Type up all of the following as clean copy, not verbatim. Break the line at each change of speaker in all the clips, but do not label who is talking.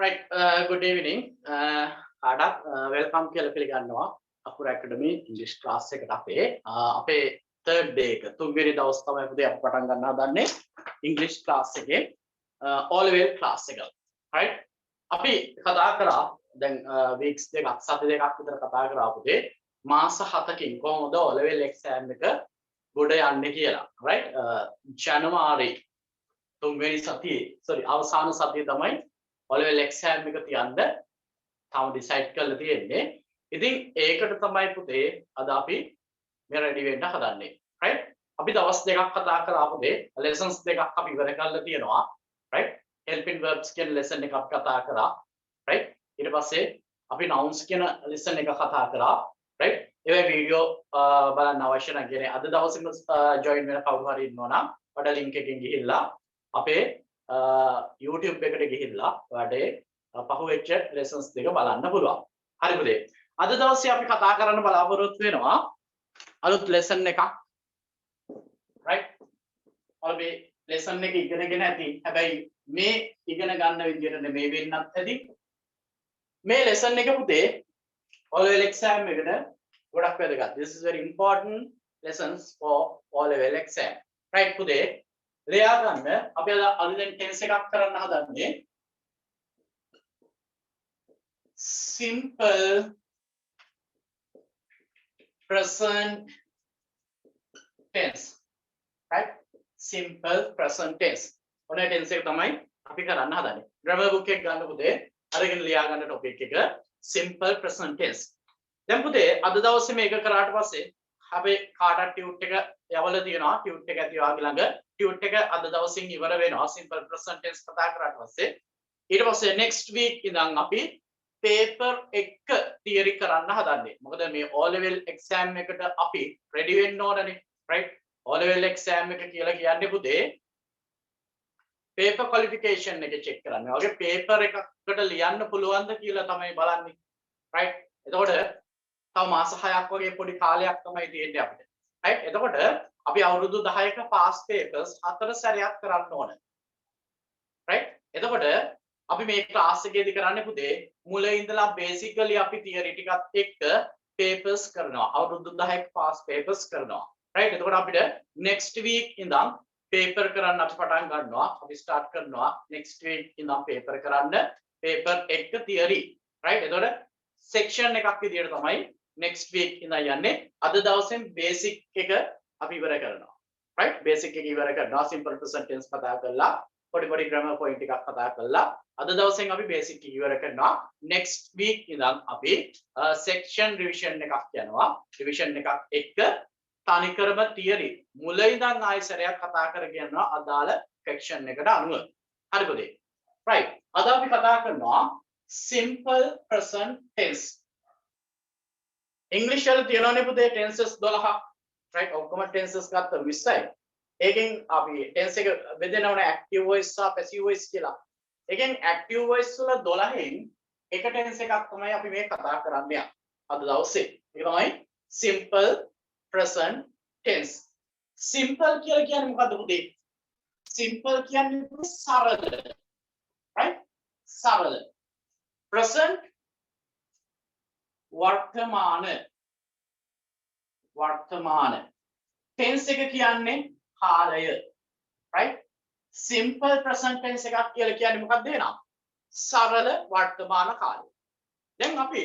Right, good evening. Welcome කියලා පිළිගන්නවා අකුර ඇකඩමි ඉංග්‍රීසි ක්ලාස් එකට අපේ third day එක තුන්වෙනි දවස් තමයි පුතේ අපි පටන් ගන්න හදන්නේ ඉංග්‍රීසි ක්ලාස් එකේ all level ක්ලාස් එක. right අපි කතා කරා දැන් weeks දෙකක් සති දෙකක් විතර කතා කරා පුතේ මාස 7කින් කොහොමද all level exam එක ගොඩ යන්නේ කියලා. right ජනවාරි තුන්වෙනි සතියේ අවසාන සතියේ තමයි all level exam එක තියන්න තාම decide කරලා තියෙන්නේ. ඉතින් ඒකට තමයි පුතේ අද අපි මේ ready වෙන්න හදන්නේ. right අපි දවස් දෙකක් කතා කරා පුතේ lessons දෙකක් අපි ඉවර කරලා තියෙනවා. right helping verbs කියන lesson එකක් කතා කරා. right ඊට පස්සේ අපි nouns කියන lesson එක කතා කරා. right ඒ වීඩියෝ බලන්න අවශ්‍ය නම් කියන්නේ අද දවසේම join වෙන කවුරු හරි ඉන්නවා නම් ඔයාලා link එකකින් ගිහිල්ලා අපේ YouTube එකට ගිහිල්ලා ඔයාලට පහුවෙච්ච lessons දෙක බලන්න පුළුවන්. හරි පුතේ. අද දවසේ අපි කතා කරන්න බලාපොරොත්තු වෙනවා අලුත් lesson එකක්. right? අපි lesson එක ඉගෙනගෙන ඇති. හැබැයි මේ ඉගෙන ගන්න විදිහට නෙමෙයි වෙන්නත් ඇති. මේ lesson එක පුතේ all level exam එකට ගොඩක් වැදගත්. This is very important lessons for all level exam. right පුතේ. ලියා ගන්න අපි අද දැන් tense එකක් කරන්න හදන්නේ simple present tense. right simple present tense. ඔන්න tense එක තමයි අපි කරන්න හදන්නේ. grammar book එක ගන්න පුතේ අරගෙන ලියා ගන්න topic එක simple present tense. දැන් පුතේ අද දවසේ මේක කරාට පස්සේ අපි කාටත් ටියුට් එක යවලා තියෙනවා. ටියුට් එක ඇති වාගේ ළඟ ටියුට් එක අද දවසින් ඉවර වෙනවා simple present tense කතා කරාට පස්සේ. ඊට පස්සේ next week ඉඳන් අපි paper එක theory කරන්න හදන්නේ. මොකද මේ O level exam එකට අපි ready වෙන්න ඕනනේ. right O level exam එක කියලා කියන්නේ පුතේ paper qualification එක check කරන්න. ඒ වගේ paper එකකට ලියන්න පුළුවන්ද කියලා තමයි බලන්නේ. right එතකොට තව මාස 6ක් වගේ පොඩි කාලයක් තමයි තියෙන්නේ අපිට. right එතකොට අපි අවුරුදු 10ක past papers 4 සැරයක් කරන්න ඕන. right එතකොට අපි මේ ක්ලාස් එකේදී කරන්නේ පුතේ මුලින් ඉඳලා basically අපි theory ටිකත් එක්ක papers කරනවා. අවුරුදු 10ක past papers කරනවා. right එතකොට අපිට next week ඉඳන් paper කරන්න අපි පටන් ගන්නවා. අපි start කරනවා next week ඉඳන් paper කරන්න paper එක theory. right එතකොට section එකක් විදියට තමයි next week ඉඳන් යන්නේ. අද දවසෙන් basic එක අපි ඉවර කරනවා. right basic එක ඉවර කරනවා simple present tense කතා කරලා පොඩි grammar point ටිකක් කතා කරලා අද දවසෙන් අපි basic එක ඉවර කරනවා. next week ඉඳන් අපි section revision එකක් යනවා. revision එකක් එක්ක තනිකරම theory මුල ඉඳන් ආයෙ සැරයක් කතා කරගෙන යනවා අදාළ section එකට අනුව. හරි පුතේ. right අද අපි කතා කරනවා simple present tense. English වල තියෙනවනේ පුතේ tenses 12ක්. right ඔක්කොම tenses ගත්ත 20යි. ඒකෙන් අපි tense එක බෙදෙනවනේ active voice සහ passive voice කියලා. ඒකෙන් active voice වල 12න් එක tense එකක් තමයි අපි මේ කතා කරන්නේ අද දවසේ. ඒක තමයි simple present tense. simple කියලා කියන්නේ මොකද්ද පුතේ? simple කියන්නේ සරල. right සරල. present වර්තමාන tense එක කියන්නේ කාලය. right simple present tense එකක් කියලා කියන්නේ මොකක්ද එනවා? සරල වර්තමාන කාලය. දැන් අපි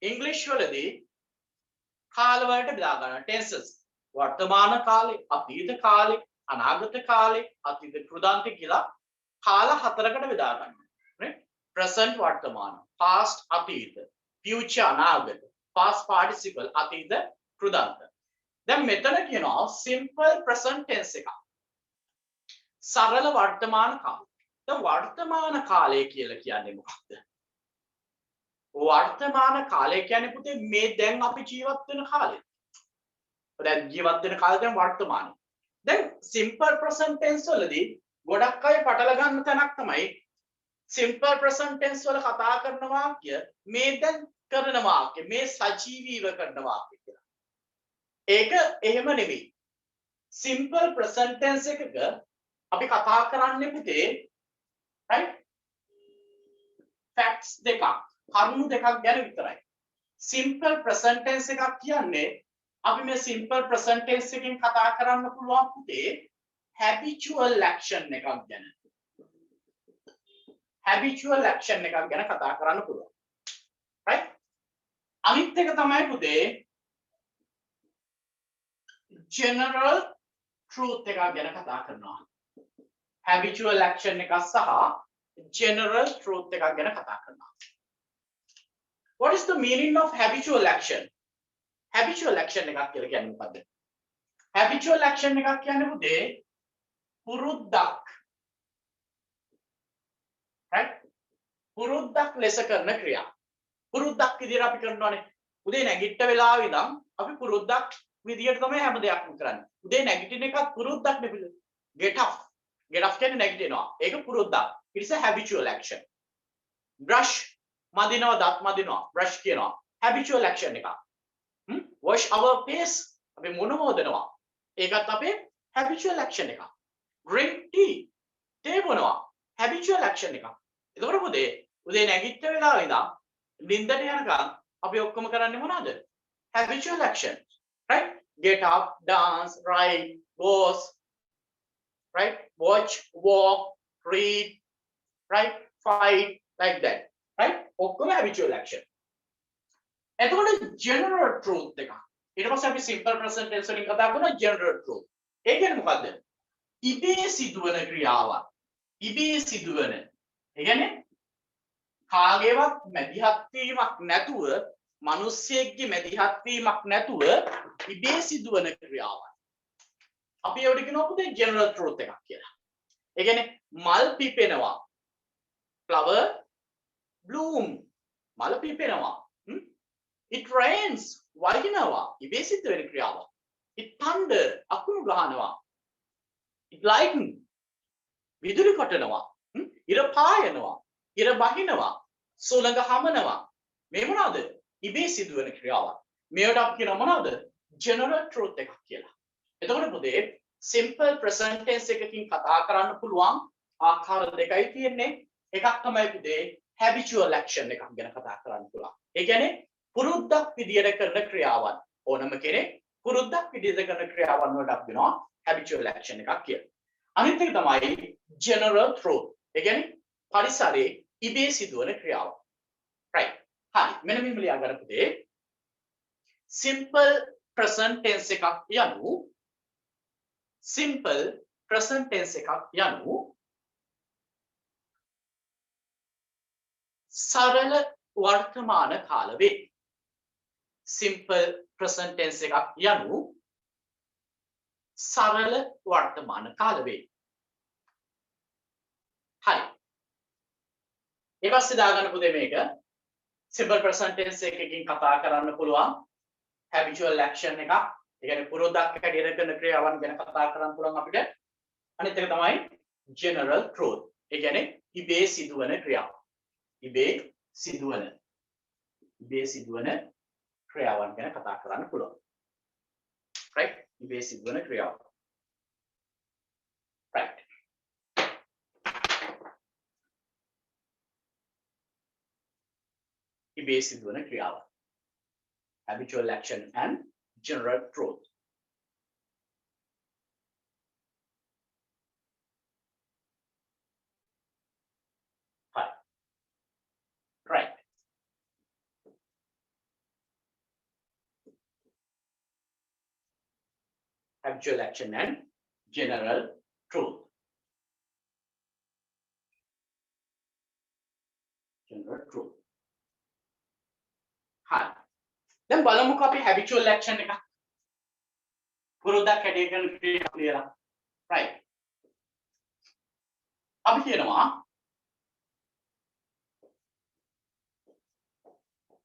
English වලදී කාල වලට බෙදා ගන්නවා tenses. වර්තමාන කාලේ, අතීත කාලේ, අනාගත කාලේ, අතීත කෘදාන්ත කියලා කාල හතරකට බෙදා ගන්නවා. right present වර්තමාන, past අතීත, future අනාගත, past participle අතීත කෘදාන්ත. දැන් මෙතන කියනවා simple present tense එකක්. සරල වර්තමාන කාලය. දැන් වර්තමාන කාලය කියලා කියන්නේ මොකක්ද? වර්තමාන කාලය කියන්නේ පුතේ මේ දැන් අපි ජීවත් වෙන කාලය. දැන් ජීවත් වෙන කාලය දැන් වර්තමානයි. දැන් simple present tense වලදී ගොඩක් අය පටල ගන්න තැනක් තමයි simple present tense වල කතා කරන වාක්‍ය මේ දැන් කරන වාක්‍ය මේ සජීවීව කරන වාක්‍ය කියලා. ඒක එහෙම නෙවෙයි. simple present tense එකක අපි කතා කරන්නේ පුතේ right facts දෙකක් කරුණු දෙකක් ගැන විතරයි simple present tense එකක් කියන්නේ අපි මේ simple present tense එකෙන් කතා කරන්න පුළුවන් පුතේ habitual action එකක් ගැන habitual action එකක් ගැන කතා කරන්න පුළුවන් right අනිත් එක තමයි පුතේ general truth එකක් ගැන කතා කරනවා habitual action එකක් සහ general truth එකක් ගැන කතා කරනවා what is the meaning of habitual action habitual action එකක් කියලා කියන්නේ මොකද්ද habitual action එකක් කියන්නේ පුතේ පුරුද්දක් right පුරුද්දක් ලෙස කරන ක්‍රියා පුරුද්දක් විදියට අපි කරනවානේ උදේ නැගිට වෙලාව ඉඳන් අපි පුරුද්දක් විදියට තමයි හැම දෙයක්ම කරන්නේ උදේ නැගිටින එකත් පුරුද්දක් නෙවෙයි get up කියන්නේ නැගිටිනවා ඒක පුරුද්දක් it is a habitual action brush මදිනවා දත් මදිනවා brush කියනවා habitual action එක wash our face අපි මොන හොදනවා ඒකත් අපේ habitual action එක drink tea තේ බොනවා habitual action එක එතකොට පුතේ උදේ නැගිට වෙලාව ඉඳන් නිින්දට යනකම් අපි ඔක්කොම කරන්නේ මොනවද habitual action right get up dance write boss right watch walk read right fight like that right ඔක්කොම habitual action එතකොට general truth එක ඊට පස්සේ අපි simple present tense වලින් කතා කරනවා general truth ඒ කියන්නේ මොකද්ද ඉබේ සිදුවන ක්‍රියාවක් ඉබේ සිදුවන ඒ කියන්නේ කාගේවත් මැදිහත් වීමක් නැතුව මිනිස්සෙක්ගේ මැදිහත් වීමක් නැතුව ඉබේ සිදුවන ක්‍රියාවක් අපි ඒවට කියනවා පුතේ general truth එකක් කියලා. ඒ කියන්නේ මල් පිපෙනවා. flower bloom. මල් පිපෙනවා. it rains. වහිනවා. ඉබේ සිද්ධ වෙන ක්‍රියාවක්. it thunder. අකුණු ගහනවා. it lightning. විදුලි කොටනවා. ඉර පායනවා. ඉර බහිනවා. සුළඟ හමනවා. මේ මොනවාද? ඉබේ සිදු වෙන ක්‍රියාවක්. මේවට අපි කියනවා මොනවද? general truth එකක් කියලා. එතකොට පුතේ simple present tense එකකින් කතා කරන්න පුළුවන් ආකාර දෙකයි තියෙන්නේ එකක් තමයි පුතේ habitual action එකක් ගැන කතා කරන්න පුළුවන් ඒ කියන්නේ පුරුද්දක් විදියට කරන ක්‍රියාවන් ඕනම කෙනෙක් පුරුද්දක් විදියට කරන ක්‍රියාවන් වලට අපි කියනවා habitual action එකක් කියලා අනිත් එක තමයි general truth ඒ කියන්නේ පරිසරයේ ඉබේ සිදුවන ක්‍රියාවක් right හරි මෙන්න මෙහෙම ලියා ගන්න පුතේ simple present tense එකක් යනු simple present tense එකක් යනු සරල වර්තමාන කාල වේ simple present tense එකක් යනු සරල වර්තමාන කාල වේ හරි ඊපස්සේ දාගන්න පුතේ මේක simple present tense එකකින් කතා කරන්න පුළුවන් habitual action එකක් ඒ කියන්නේ පුරුද්දක් හැටියට කරන ක්‍රියාවන් ගැන කතා කරන්න පුළුවන් අපිට අනිත් එක තමයි general truth ඒ කියන්නේ ඉබේ සිදුවන ක්‍රියාව ඉබේ සිදුවන ක්‍රියාවන් ගැන කතා කරන්න පුළුවන් right ඉබේ සිදුවන ක්‍රියාව right ඉබේ සිදුවන ක්‍රියාව habitual action and general truth right habitual action and general truth හරි දැන් බලමුකෝ අපි habitual action එක පුරුද්දක් හැටියට කරන ක්‍රියාවක් කියලා right අපි කියනවා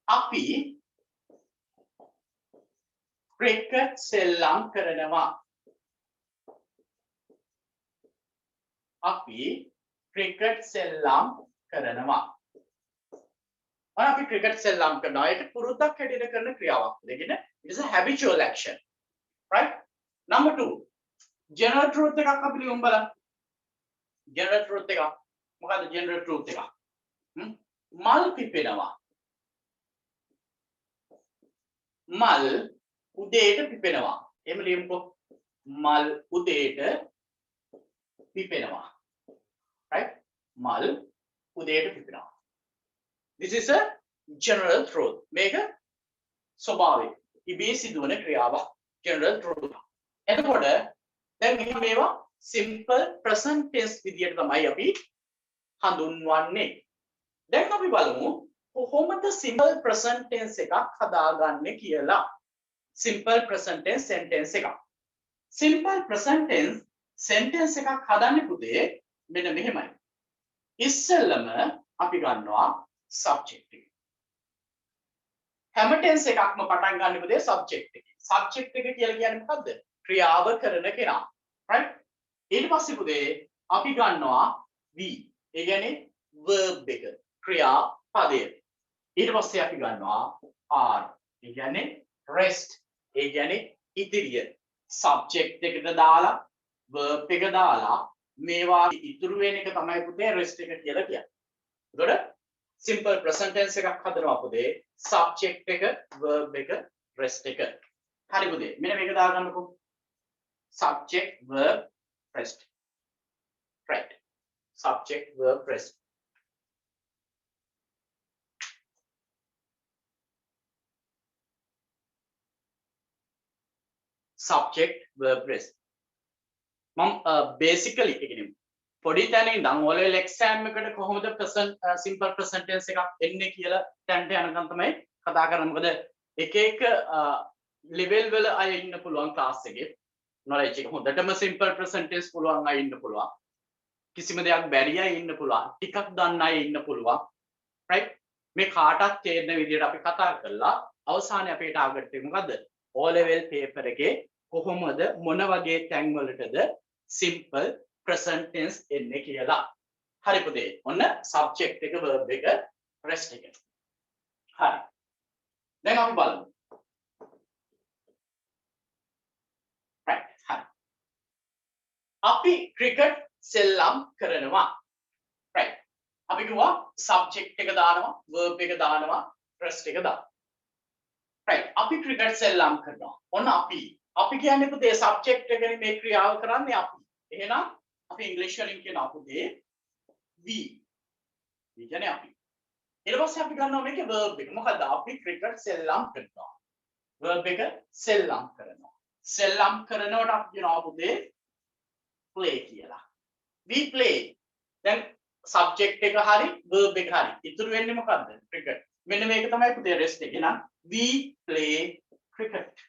අපි ක්‍රිකට් සෙල්ලම් කරනවා අපි ක්‍රිකට් සෙල්ලම් කරනවා අපි ක්‍රිකට් සෙල්ලම් කරනවා ඒක පුරුද්දක් හැටියට කරන ක්‍රියාවක්. ඒ කියන්නේ it is a habitual action. Right? Number 2. General truth එකක් අපි ලියමු බලන්න. General truth එක. මොකද්ද general truth එක? මල් පිපෙනවා. මල් උදේට පිපෙනවා. එහෙම ලියමුකෝ. මල් උදේට පිපෙනවා. right? මල් උදේට පිපෙනවා. This is a general truth. මේක ස්වභාවික. ඉබේ සිදුවන ක්‍රියාවක්. general truth. එතකොට දැන් මෙන්න මේවා simple present tense විදියට තමයි අපි හඳුන්වන්නේ. දැන් අපි බලමු කොහොමද simple present tense එකක් හදාගන්නේ කියලා. simple present tense sentence එකක්. simple present tense sentence එකක් හදන්නේ පුතේ මෙන්න මෙහෙමයි. ඉස්සෙල්ලම අපි ගන්නවා subject එක. හැම tense එකක්ම පටන් ගන්න පුතේ subject එකෙන්. subject එක කියලා කියන්නේ මොකද්ද? ක්‍රියාව කරන කෙනා. right? ඊට පස්සේ පුතේ අපි ගන්නවා V. ඒ කියන්නේ verb එක. ක්‍රියා පදය. ඊට පස්සේ අපි ගන්නවා R. ඒ කියන්නේ rest. ඒ කියන්නේ ඉදිරිය. subject එකට දාලා verb එක දාලා මේවා ඉතුරු වෙන එක තමයි පුතේ rest එක කියලා කියන්නේ. එතකොට simple present tense එකක් හදනවා පුතේ subject එක verb එක rest එක. හරි පුතේ. මෙන්න මේක දාගන්නකෝ. subject verb rest. right. subject verb rest. subject verb rest. මම basically ඒ කියන්නේ පොඩි තැනින් ඉඳන් O level exam එකට කොහොමද present simple present tense එකක් එන්නේ කියලා තැනට යනකම් තමයි කතා කරන්නේ. මොකද එක එක level වල අය ඉන්න පුළුවන් class එකේ knowledge එක හොඳටම simple present tense පුළුවන් අය ඉන්න පුළුවන්. කිසිම දෙයක් බැරි අය ඉන්න පුළුවන්. ටිකක් දන්න අය ඉන්න පුළුවන්. right? මේ කාටත් තේරෙන විදිහට අපි කතා කරලා අවසානයේ අපේ target එක මොකද්ද? O level paper එකේ කොහොමද මොන වගේ තැන් වලටද simple present tense එන්නේ කියලා. හරි පුතේ. ඔන්න subject එක verb එක rest එක. හරි. දැන් අපි බලමු. right. හරි. අපි cricket සෙල්ලම් කරනවා. right. අපි කිව්වා subject එක දානවා, verb එක දානවා, rest එක දානවා. right. අපි cricket සෙල්ලම් කරනවා. ඔන්න අපි කියන්නේ පුතේ subject එකනේ මේ ක්‍රියාව කරන්නේ අපි. එහෙනම් අපි ඉංග්‍රීසි වලින් කියන අපුතේ we. we කියන්නේ අපි. ඊට පස්සේ අපි ගන්නවා මේකේ verb එක. මොකද අපි cricket සෙල්ලම් කරනවා. verb එක සෙල්ලම් කරනවා. සෙල්ලම් කරනවට අපි කියනවා අපුතේ play කියලා. we play. දැන් subject එක හරි verb එක හරි. ඉතුරු වෙන්නේ මොකද්ද? cricket. මෙන්න මේක තමයි පුතේ rest එක. එහෙනම් we play cricket.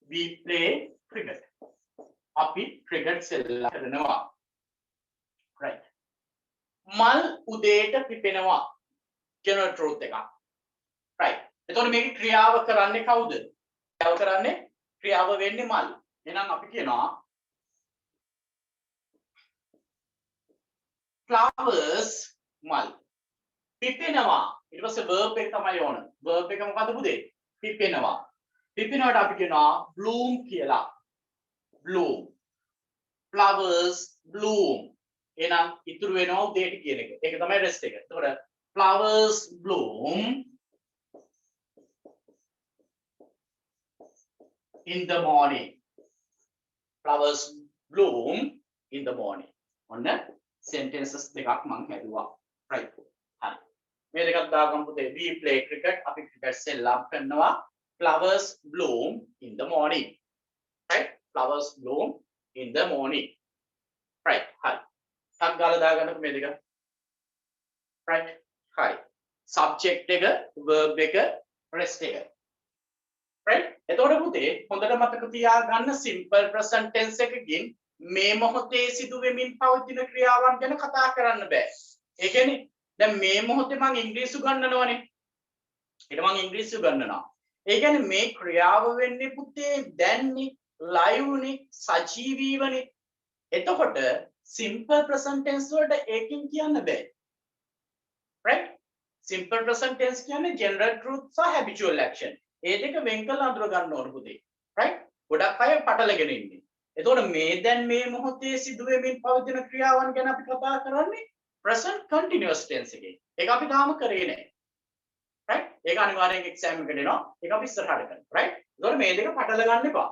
we play cricket. අපි cricket සෙල්ලම් කරනවා. right. මල් උදේට පිපෙනවා කියන truth එකක්. right. එතකොට මේකේ ක්‍රියාව කරන්නේ කවුද? ක්‍රියාව වෙන්නේ මල්. එහෙනම් අපි කියනවා flowers මල් පිපෙනවා. ඊට පස්සේ verb එක තමයි ඕන. verb එක මොකද්ද පුතේ? පිපෙනවා. පිපෙනවට අපි කියනවා bloom කියලා. bloom. flowers bloom. එහෙනම් ඉතුරු වෙනවා උදේට කියන එක. ඒක තමයි rest එක. එතකොට flowers bloom in the morning. flowers bloom in the morning. ඔන්න sentences දෙකක් මම හැදුවා. right. හරි. මේ දෙකක් දාගමු පුතේ. we play cricket. අපි cricket සෙල්ලම් කරනවා. flowers bloom in the morning. right. flowers bloom in the morning. right. හරි. ටක් ගාලා දාගන්නකො මේ දෙක. right. හරි. subject එක, verb එක, rest එක. right. එතකොට පුතේ හොඳට මතක තියාගන්න simple present tense එකකින් මේ මොහොතේ සිදු වෙමින් පවතින ක්‍රියාවන් ගැන කතා කරන්න බෑ. ඒ කියන්නේ දැන් මේ මොහොතේ මම ඉංග්‍රීසි උගන්වනවානේ. ඊට මම ඉංග්‍රීසි උගන්වනවා. ඒ කියන්නේ මේ ක්‍රියාව වෙන්නේ පුතේ දැන්නේ, live නේ, සජීවීවනේ. එතකොට simple present tense වලට ඒකින් කියන්න බෑ. right. simple present tense කියන්නේ general truth සහ habitual action. ඒ දෙක වෙන් කරලා අඳුර ගන්න ඕන පුතේ. right. ගොඩක් අය පටලගෙන ඉන්නේ. එතකොට මේ දැන් මේ මොහොතේ සිදු වෙමින් පවතින ක්‍රියාවන් ගැන අපි කතා කරන්නේ present continuous tense එකේ. ඒක අපි තාම කරේ නැහැ. right? ඒක අනිවාර්යෙන් exam එකට එනවා. ඒක අපි ඉස්සරහට කරනවා. right? ඒතකොට මේ දෙක පටල ගන්න එපා.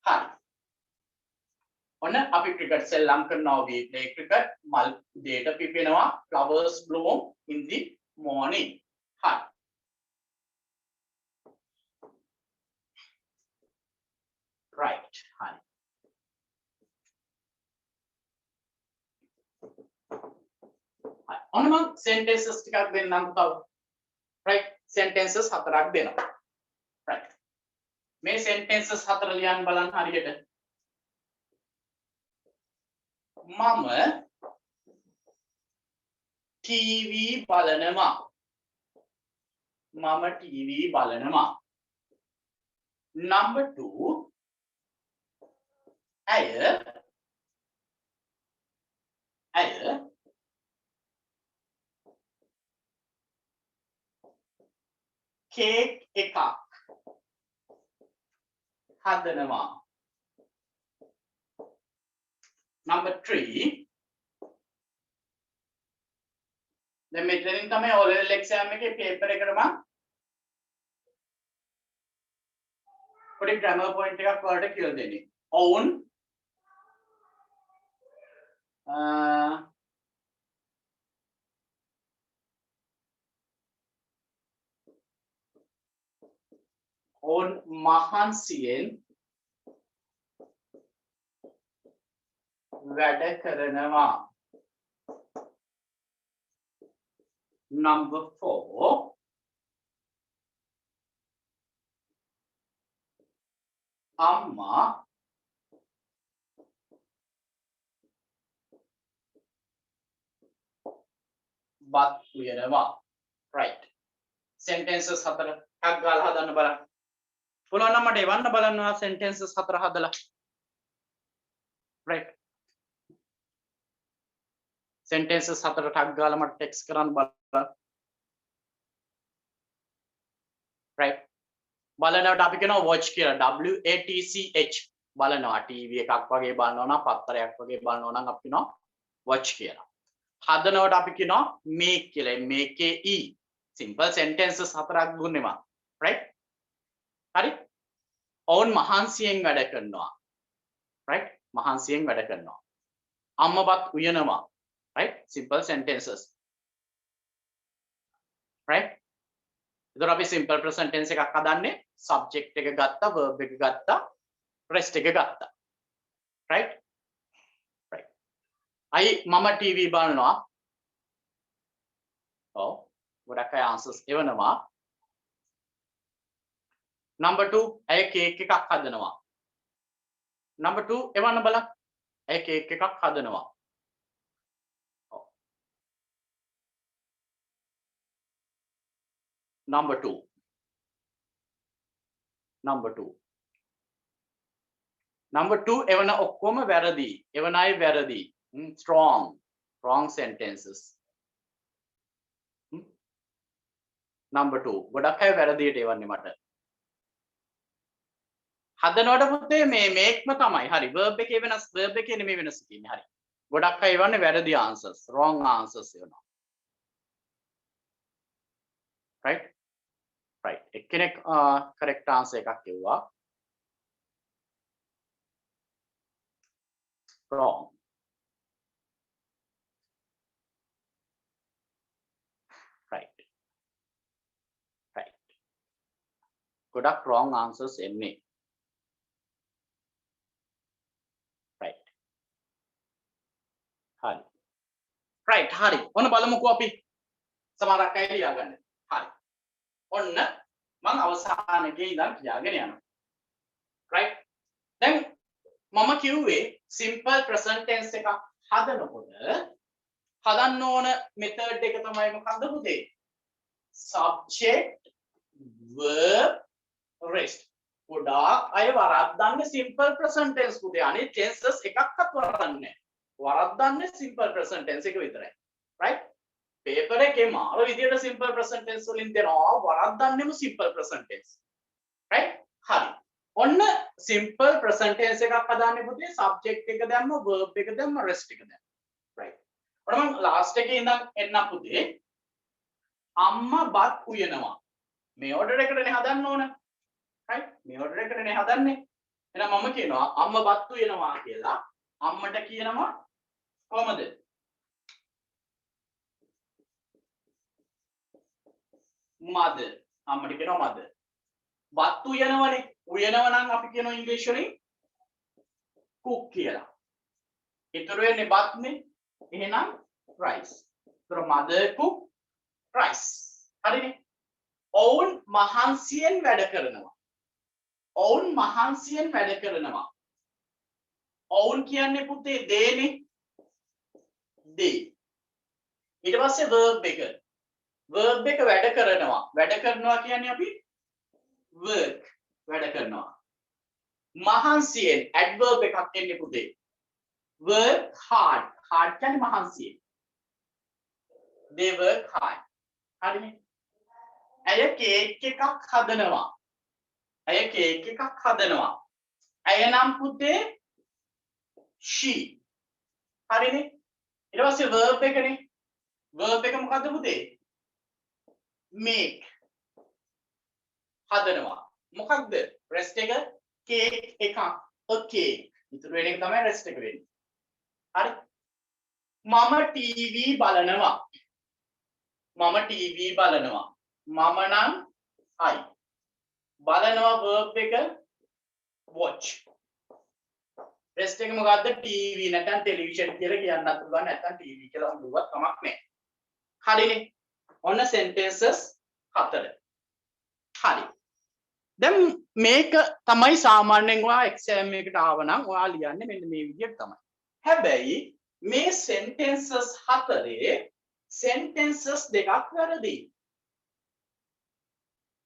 හරි. ඔන්න අපි cricket සෙල්ලම් කරනවා we play cricket. මල් දෙයට පිපෙනවා flowers bloom in the morning. හරි. right. හරි. ඔන්න මම sentences ටිකක් දෙන්නම් තව. right? sentences හතරක් දෙනවා. right? මේ sentences හතර ලියන්න බලන්න හරියට. මම TV බලනවා. මම TV බලනවා. number 2 ඇය කේක් එකක් හදනවා. number 3 දැන් මෙතනින් තමයි O level exam එකේ paper එකට මම පොඩි grammar point එකක් වලට කියලා දෙන්නේ. own own මහන්සියෙන් වැඩ කරනවා. number 4 අම්මා බත් උයනවා. right? sentences හතර ටක් ගාලා හදන්න බලන්න. පුළුවන් නම් මට එවන්න බලන්නවා sentences හතර හදලා. right? sentences හතර ටක් ගාලා මට text කරන්න බලන්න. right? බලනකොට අපි කියනවා watch කියලා. WATCH බලනවා. TV එකක් වගේ බලනවා නම් පත්තරයක් වගේ බලනවා නම් අපි කියනවා watch කියලා. හදනකොට අපි කියනවා make කියලා. make simple sentences හතරක් දුන්නේ මම. right? හරි? ඔවුන් මහන්සියෙන් වැඩ කරනවා. right? මහන්සියෙන් වැඩ කරනවා. අම්මපත් උයනවා. right? simple sentences. right? එතකොට අපි simple present tense එකක් හදන්නේ subject එක ගත්තා, verb එක ගත්තා, rest එක ගත්තා. right? right. අයි මම TV බලනවා. ඔව්. ගොඩක් අය answers එවනවා. number 2 ඇය කේක් එකක් හදනවා. number 2 එවන්න බලන්න. ඇය කේක් එකක් හදනවා. number 2 එවන ඔක්කොම වැරදි. එවනයි වැරදි. wrong sentences. number 2 ගොඩක් අය වැරදියට එවන්නේ මට. හදනකොට පුතේ මේ මේක්ම තමයි. හරි. verb එකේ වෙනස්, verb එකේ නෙමෙයි වෙනස් තියෙන්නේ. හරි. ගොඩක් අය එවන්නේ වැරදි answers, wrong answers එවනවා. right? right. එක්කෙනෙක් correct answer එකක් එවුවා. wrong. right. right. ගොඩක් wrong answers එන්නේ. right. හරි. right. හරි. ඔන්න බලමුකෝ අපි සමහරක් අය ලියාගන්න. හරි. ඔන්න මම අවසානයේ ඉඳන් කියාගෙන යනවා. right? දැන් මම කිව්වේ simple present tense එකක් හදනකොට හදන්න ඕන method එක තමයි මොකක්ද පුතේ? subject verb rest. ගොඩාක් අය වරද්දන්නේ simple present tense පුතේ. අනිත් tenses එකක්වත් වරද්දන්නේ නැහැ. වරද්දන්නේ simple present tense එක විතරයි. right? paper එකේ මාර විදියට simple present tense වලින් දෙනවා. වරද්දන්නේම simple present tense. right? හරි. ඔන්න simple present tense එකක් හදාන්නේ පුතේ subject එක දැම්ම verb එක දැම්ම rest එක දැම්ම. right? ඔන්න මම ලාස්ට් එකේ ඉඳන් එන්න පුතේ. අම්මා බත් උයනවා. මේ ඕඩර් එකටනේ හදන්න ඕන. right? මේ ඕඩර් එකටනේ හදන්නේ. එහෙනම් මම කියනවා අම්මා බත් උයනවා කියලා. අම්මට කියනවා කොහමද? mother. අම්මට කියනවා mother. බත් උයනවනේ. උයනවා නම් අපි කියනවා ඉංග්‍රීසි වලින් cook කියලා. ඉතුරු වෙන්නේ බත්නේ. එහෙනම් rice. ඒතර mother cook rice. හරිනේ. ඔවුන් මහන්සියෙන් වැඩ කරනවා. ඔවුන් මහන්සියෙන් වැඩ කරනවා. ඔවුන් කියන්නේ පුතේ දේනේ. දේ. ඊට පස්සේ verb එක. verb එක වැඩ කරනවා. වැඩ කරනවා කියන්නේ අපි work වැඩ කරනවා. මහන්සියෙන් adverb එකක් එන්නේ පුතේ. work hard. hard කියන්නේ මහන්සියෙන්. they work hard. හරිනේ. ඇය කේක් එකක් හදනවා. ඇය කේක් එකක් හදනවා. ඇය නම් පුතේ she. හරිනේ. ඊට පස්සේ verb එකනේ. verb එක මොකද්ද පුතේ? make. හදනවා. මොකක්ද? rest එක cake එකක්. a cake. ඉතුරු වෙන එක තමයි rest එක වෙන්නේ. හරි. මම ටීවී බලනවා. මම ටීවී බලනවා. මම නම් I. බලනවා verb එක watch. rest එක මොකද්ද? ටීවී නැත්නම් ටෙලිවිෂන් කියලා කියන්නත් පුළුවන් නැත්නම් ටීවී කියලා හඳුන්වුවත් කමක් නැහැ. හරිනේ. ඔන්න sentences 4. හරි. දැන් මේක තමයි සාමාන්‍යයෙන් ඔයා එක්සෑම් එකකට ආවනම් ඔයා ලියන්නේ මෙන්න මේ විදිහට තමයි. හැබැයි මේ sentences 4 sentences දෙකක් වැරදි.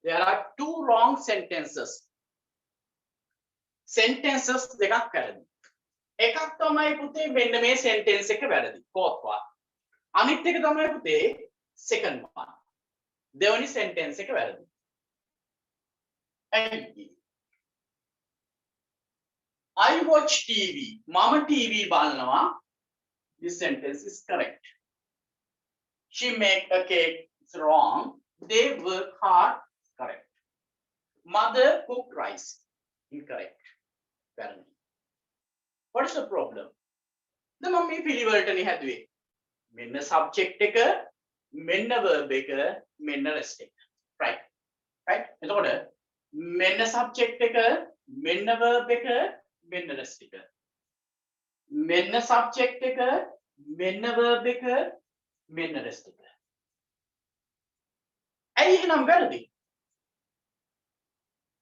There are 2 wrong sentences. Sentences දෙකක් වැරදි. එකක් තමයි පුතේ මෙන්න මේ sentence එක වැරදි. fourth one. අනිත් එක තමයි පුතේ second one. දෙවෙනි sentence එක වැරදි. I watch TV. මම TV බලනවා. This sentence is correct. She make a cake. It's wrong. They work hard. Correct. Mother cook rice. Incorrect. Apparently. What is the problem? The mummy පිළිවෙලටනේ හැදුවේ. මෙන්න subject එක, මෙන්න verb එක, මෙන්න rest එක. Right. Right. එතකොට මෙන්න subject එක, මෙන්න verb එක, මෙන්න rest එක. මෙන්න subject එක, මෙන්න verb එක, මෙන්න rest එක. ඇයි එහෙනම් වැරදි?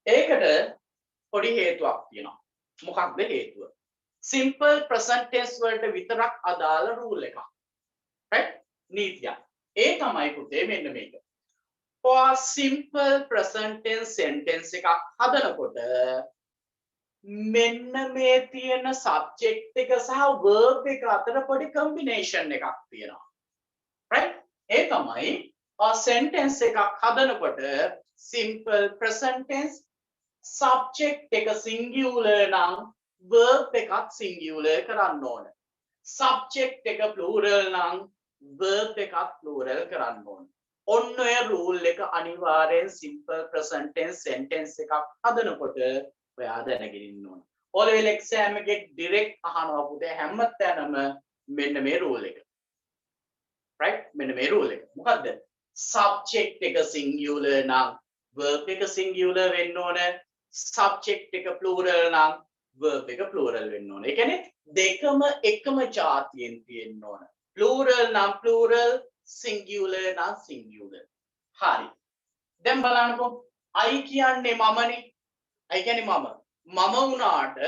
ඒකට පොඩි හේතුවක් තියෙනවා. මොකක්ද හේතුව? simple present tense වලට විතරක් අදාළ rule එකක්. right? නීතියක්. ඒ තමයි පුතේ මෙන්න මේක. for simple present tense sentence එකක් හදනකොට මෙන්න මේ තියෙන subject එක සහ verb එක අතර පොඩි combination එකක් තියෙනවා. right? ඒ තමයි sentence එකක් හදනකොට simple present tense subject එක singular නම් verb එකත් singular කරන්න ඕන. subject එක plural නම් verb එකත් plural කරන්න ඕන. ඔන්න ඔය rule එක අනිවාර්යෙන් simple present tense sentence එකක් හදනකොට ඔයා දැනගෙන ඉන්න ඕන. O level exam එකේ direct අහනවා පුතේ හැමතැනම මෙන්න මේ rule එක. right? මෙන්න මේ rule එක. මොකද්ද? subject එක singular නම් verb එක singular වෙන්න ඕන. subject එක plural නම් verb එක plural වෙන්න ඕන. ඒ කියන්නේ දෙකම එකම જાතියෙන් තියෙන්න ඕන. plural නම් plural, singular නම් singular. හරි. දැන් බලන්නකෝ. I කියන්නේ මමනේ. I කියන්නේ මම. මම වුණාට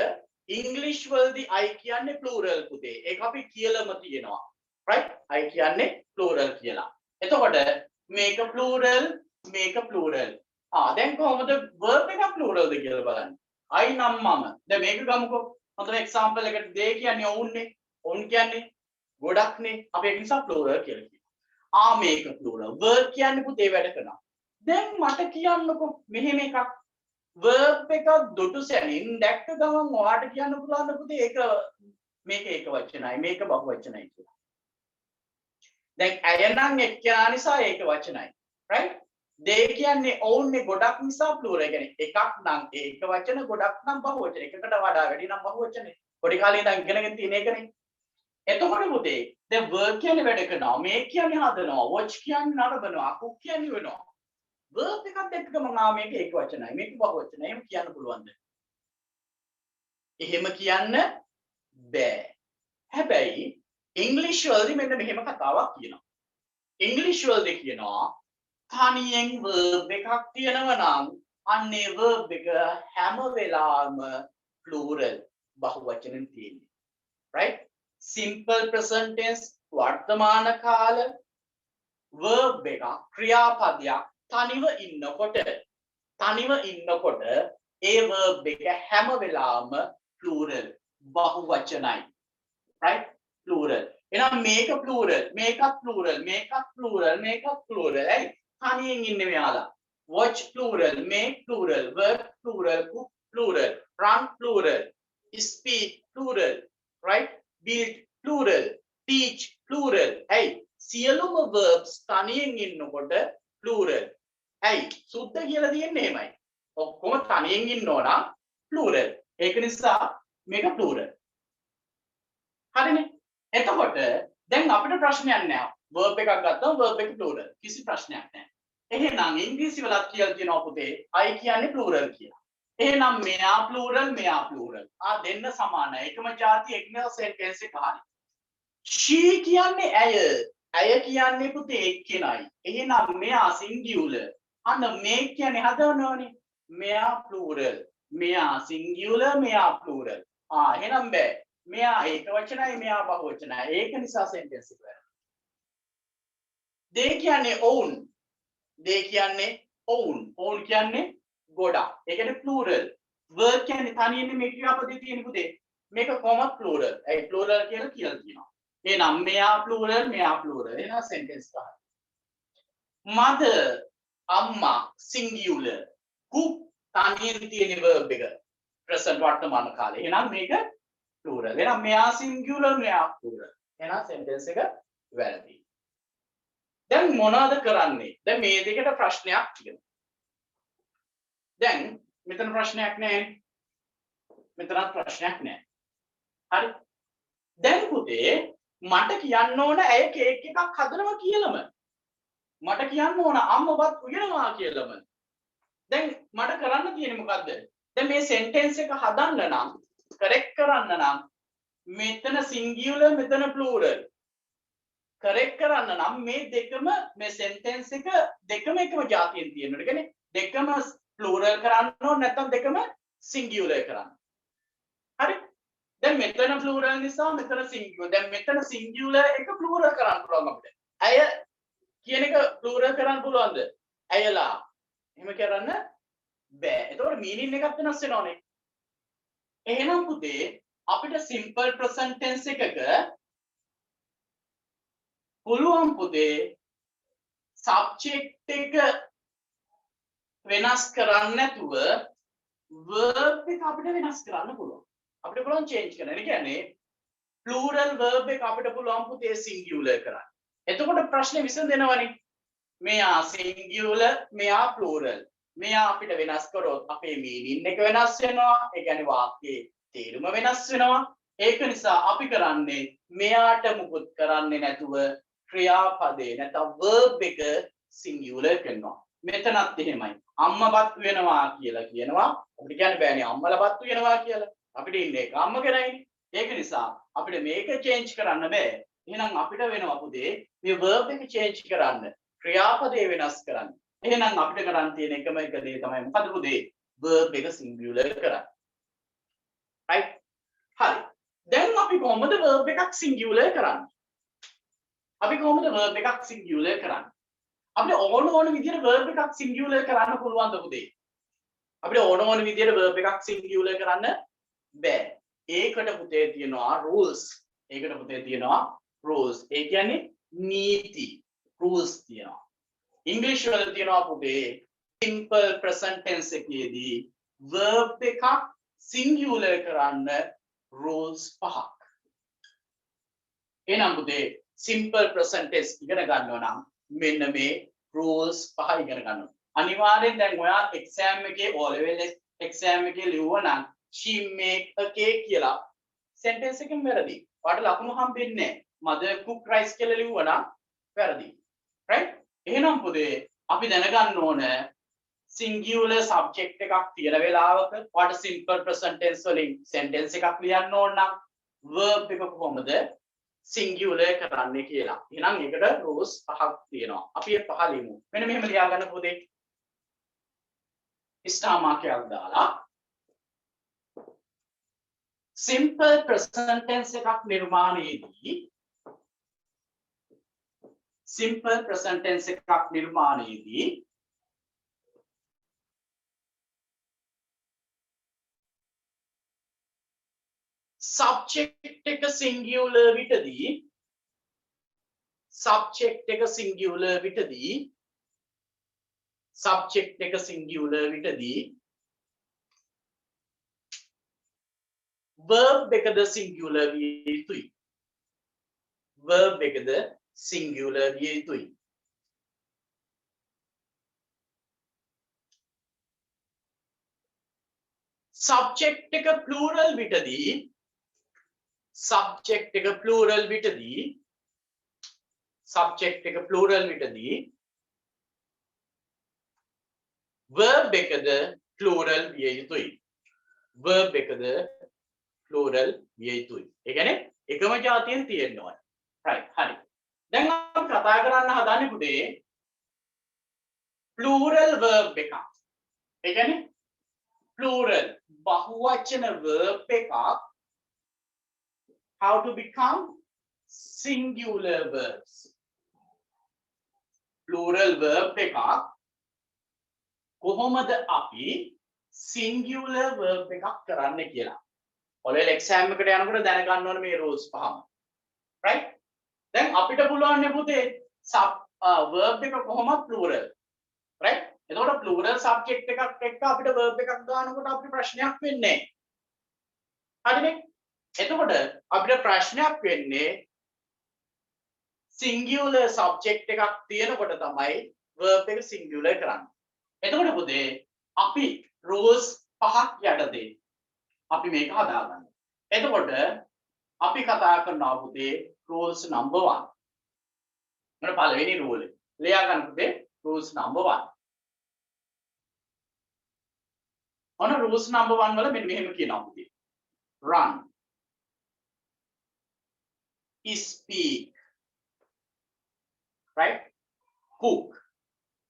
ඉංග්‍රීසි වලදී I කියන්නේ plural පුතේ. ඒක අපි කියලාම තියෙනවා. right? I කියන්නේ plural කියලා. එතකොට මේක plural, මේක plural. දැන් කොහොමද verb එක plural ද කියලා බලන්න. I නම් මම. දැන් මේක ගමුකෝ. මතන example එකට they කියන්නේ ඔවුන්නේ. ඔවුන් කියන්නේ ගොඩක්නේ. අපි ඒක නිසා plural කියලා කියනවා. මේක plural. verb කියන්නේ පුතේ වැඩ කරනවා. දැන් මට කියන්නකෝ මෙහෙම එකක්. verb එක දුටු සැනින් දැක්ක ගමන් ඔයාට කියන්න පුළුවන් පුතේ ඒක මේක ඒක වචනයි මේක බහු වචනයි කියලා. දැන් ඇය නම් එක්කෙනා නිසා ඒක වචනයි. right? they කියන්නේ ඔවුන්නේ ගොඩක් නිසා plural. කියන්නේ එකක් නම් ඒක වචන, ගොඩක් නම් බහුවචන. එකකට වඩා වැඩි නම් බහුවචනේ. පොඩි කාලේ ඉඳන් ඉගෙනගෙන තියෙන එකනේ. එතකොට පුතේ දැන් verb කියන්නේ වැඩ කරනවා. make කියන්නේ හදනවා. watch කියන්නේ නරඹනවා. cook කියන්නේ වෙනවා. verb එකත් එක්ක මම මේක ඒක වචනයි. මේක බහුවචනයි. එහෙම කියන්න පුළුවන්ද? එහෙම කියන්න බෑ. හැබැයි ඉංග්‍රීසි වලදී මෙන්න මෙහෙම කතාවක් කියනවා. ඉංග්‍රීසි වලදී කියනවා තනියෙන් verb එකක් තියෙනවා නම් අන්නේ verb එක හැම වෙලාවෙම plural බහුවචනෙන් තියෙන්නේ. right? simple present tense වර්තමාන කාල verb එක ක්‍රියාපදයක් තනිව ඉන්නකොට ඒ verb එක හැම වෙලාවෙම plural බහුවචනයි. right? plural. එහෙනම් මේක plural, මේකත් plural, මේකත් plural, මේකත් plural. right? තනියෙන් ඉන්නේ මෙයාලා. watch plural, make plural, work plural, cook plural, run plural, speak plural, right? build plural, teach plural. hey සියලුම verbs තනියෙන් ඉන්නකොට plural. hey සුද්ධ කියලා තියෙන්නේ එහෙමයි. ඔක්කොම තනියෙන් ඉන්නවනම් plural. ඒක නිසා මේක plural. හරිනේ? එතකොට දැන් අපිට ප්‍රශ්නයක් නැහැ. verb එකක් ගත්තම verb එක plural. කිසි ප්‍රශ්නයක් නැහැ. එහෙනම් ඉංග්‍රීසි වලත් කියලා තියෙනවා පුතේ I කියන්නේ plural කියලා. එහෙනම් මෙයා plural මෙයා plural. දෙන්න සමානයි. එකම જાති එකම sentence එක හරි. she කියන්නේ ඇය. ඇය කියන්නේ පුතේ එක්කෙනයි. එහෙනම් මෙයා singular. අන්න make කියන්නේ හදවනවනේ. මෙයා plural. මෙයා singular මෙයා plural. එහෙනම් බෑ. මෙයා ඒක වචනයි මෙයා බහුවචනයි. ඒක නිසා sentence එක වැරදි. they කියන්නේ own. they කියන්නේ own. own කියන්නේ ගොඩක්. ඒ කියන්නේ plural. work කියන්නේ තනියෙන් මේ ක්‍රියාපදේ තියෙන පුතේ. මේක කොහොමද plural. ඒ plural කියලා කියනවා. එහෙනම් මෙයා plural මෙයා plural. එහෙනම් sentence එක. mother අම්මා singular. cook තනියෙන් තියෙන verb එක. present වර්තමාන කාලේ. එහෙනම් මේක plural. එහෙනම් මෙයා singular මෙයා plural. එහෙනම් sentence එක වැරදි. දැන් මොනවද කරන්නේ? දැන් මේ දෙකට ප්‍රශ්නයක් තියෙනවා. දැන් මෙතන ප්‍රශ්නයක් නැහැ. මෙතනත් ප්‍රශ්නයක් නැහැ. හරි. දැන් පුතේ මට කියන්න ඕන ඇය කේක් එකක් හදනවා කියලාම. මට කියන්න ඕන අම්මවත් උයනවා කියලාම. දැන් මට කරන්න තියෙන්නේ මොකද්ද? දැන් මේ sentence එක හදන්න නම් correct කරන්න නම් මෙතන singular මෙතන plural. correct කරන්න නම් මේ දෙකම මේ sentence එක දෙකම එකම જાතියෙන් තියෙනවා. ඒ කියන්නේ දෙකම plural කරන්න ඕන නැත්නම් දෙකම singular කරන්න. හරි? දැන් මෙතන plural නිසා මෙතන singular. දැන් මෙතන singular එක plural කරන්න පුළුවන් අපිට. ඇය කියන එක plural කරන්න පුළුවන්ද? ඇයලා. එහෙම කරන්න බෑ. ඒතකොට meaning එකක් වෙනස් වෙනවනේ. එහෙනම් පුතේ අපිට simple present tense එකක පුළුවන් පුතේ subject එක වෙනස් කරන්න නැතුව verb එක අපිට වෙනස් කරන්න පුළුවන්. අපිට පුළුවන් change කරන්න. ඒ කියන්නේ plural verb එක අපිට පුළුවන් පුතේ singular කරන්න. එතකොට ප්‍රශ්නේ විසඳෙනවනේ. මෙයා singular මෙයා plural. මෙයා අපිට වෙනස් කරොත් අපේ meaning එක වෙනස් වෙනවා. ඒ කියන්නේ වාක්‍යයේ තේරුම වෙනස් වෙනවා. ඒක නිසා අපි කරන්නේ මෙයාට මුකුත් කරන්නේ නැතුව ක්‍රියාපදේ නැත්නම් verb එක singular කරනවා. මෙතනත් එහෙමයි. අම්මපත් වෙනවා කියලා කියනවා. අපිට කියන්න බෑනේ අම්මලාපත් වෙනවා කියලා. අපිට ඉන්නේ ඒක අම්ම කෙනයි. ඒක නිසා අපිට මේක change කරන්න බෑ. එහෙනම් අපිට වෙනවා පුතේ මේ verb එක change කරන්න. ක්‍රියාපදේ වෙනස් කරන්න. එහෙනම් අපිට කරන්න තියෙන එකම එක දේ තමයි මොකද පුතේ? verb එක singular කරන්න. right? හරි. දැන් අපි කොහොමද verb එකක් singular කරන්නේ? අපි කොහොමද verb එකක් singular කරන්නේ? අපිට ඕන විදිහට verb එකක් singular කරන්න පුළුවන්ද පුතේ? අපිට ඕන විදිහට verb එකක් singular කරන්න බෑ. ඒකට පුතේ තියෙනවා rules. ඒකට පුතේ තියෙනවා rules. ඒ කියන්නේ නීති. rules තියෙනවා. ඉංග්‍රීසි වල තියෙනවා පුතේ simple present tense එකේදී verb එකක් singular කරන්න rules 5ක්. එහෙනම් පුතේ simple present tense ඉගෙන ගන්නවා නම් මෙන්න මේ rules පහ ඉගෙන ගන්න ඕනේ. අනිවාර්යෙන් දැන් ඔයා exam එකේ O level exam එකේ ලියුවා නම් she make a cake කියලා sentence එකෙන් වැරදි. ඔයාලට ලකුණු හම්බෙන්නේ නැහැ. mother cook rice කියලා ලියුවා නම් වැරදි. right? එහෙනම් පුතේ අපි දැනගන්න ඕන singular subject එකක් තියෙන වෙලාවක ඔයාලට simple present tense වලින් sentence එකක් ලියන්න ඕන නම් verb එක කොහොමද singular කරන්නේ කියලා. එහෙනම් ඒකට rules පහක් තියෙනවා. අපි ඒ පහ ලියමු. මෙන්න මෙහෙම ලියා ගන්න පුතේ. star mark එකක් දාලා simple present tense එකක් නිර්මාණයේදී simple present tense එකක් නිර්මාණයේදී subject එක singular විටදී subject එක singular විටදී subject එක singular විටදී verb එකද singular විය යුතුයි. verb එකද singular විය යුතුයි. subject එක plural විටදී subject එක plural විටදී subject එක plural විටදී verb එකද plural විය යුතුයි. verb එකද plural විය යුතුයි. ඒ කියන්නේ එකම જાතියෙන් තියෙන්න ඕන. right හරි. දැන් අපි කතා කරන්න හදන්නේ පුතේ plural verb එකක්. ඒ කියන්නේ plural බහුවචන verb එකක් how to become singular verbs. plural verb එකක් කොහොමද අපි singular verb එකක් කරන්නේ කියලා. ඔයාලා exam එකට යනකොට දැනගන්න ඕනේ මේ rules පහම. right? දැන් අපිට පුළුවන් නේ පුතේ verb එක කොහොමද plural. right? එතකොට plural subject එකක් එක්ක අපිට verb එකක් දානකොට අපිට ප්‍රශ්නයක් වෙන්නේ නැහැ. හරිනේ? එතකොට අපිට ප්‍රශ්නයක් වෙන්නේ singular subject එකක් තියෙනකොට තමයි verb එක singular කරන්නේ. එතකොට පුතේ අපි rules පහක් යටතේ අපි මේක හදාගන්න. එතකොට අපි කතා කරනවා පුතේ rules number 1. මොන පළවෙනි rule එක. ලියා ගන්න පුතේ rules number 1. ඔන්න rules number 1 වල මෙන්න මෙහෙම කියනවා පුතේ. run, speak, right? cook.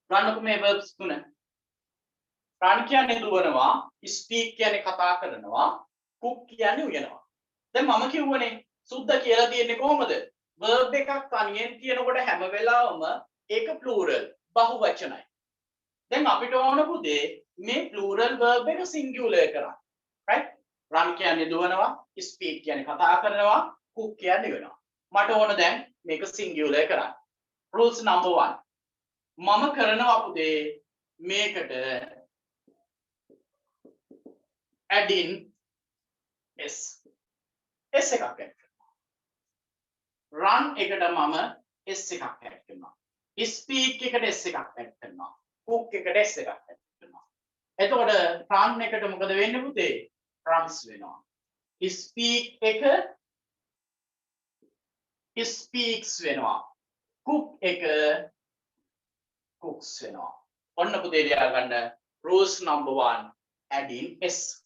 ගන්නකො මේ verbs තුන. run කියන්නේ දුවනවා, speak කියන්නේ කතා කරනවා, cook කියන්නේ උයනවා. දැන් මම කිව්වනේ සුද්ධ කියලා තියෙන්නේ කොහොමද? verb එකක් තනියෙන් කියනකොට හැම වෙලාවම ඒක plural බහුවචනයි. දැන් අපිට ඕන පුතේ මේ plural verb එක singular කරන්න. right? run කියන්නේ දුවනවා, speak කියන්නේ කතා කරනවා, cook කියන්නේ උයනවා. මට ඕන දැන් මේක singular කරන්න. rules number 1. මම කරනවා පුතේ මේකට add in s එකක් add කරනවා. run එකට මම s එකක් add කරනවා. speak එකට s එකක් add කරනවා. cook එකට s එකක් add කරනවා. එතකොට run එකට මොකද වෙන්නේ පුතේ? runs වෙනවා. speak එක speaks වෙනවා. cook එක cooks වෙනවා. ඔන්න පුතේ ලියා ගන්න rules number 1 add in s.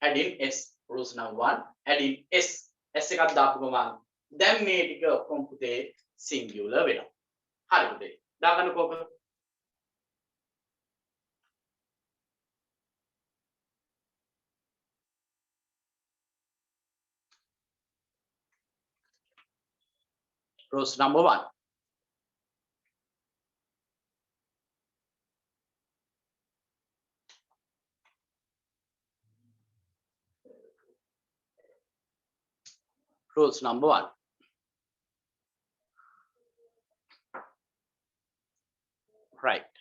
add in s. rules number 1 add in s. s එකක් දාපු ගමන් දැන් මේ ටික ඔක්කොම පුතේ singular වෙනවා. හරි පුතේ. දාගන්න කෝක. rules number 1. rules number 1. right.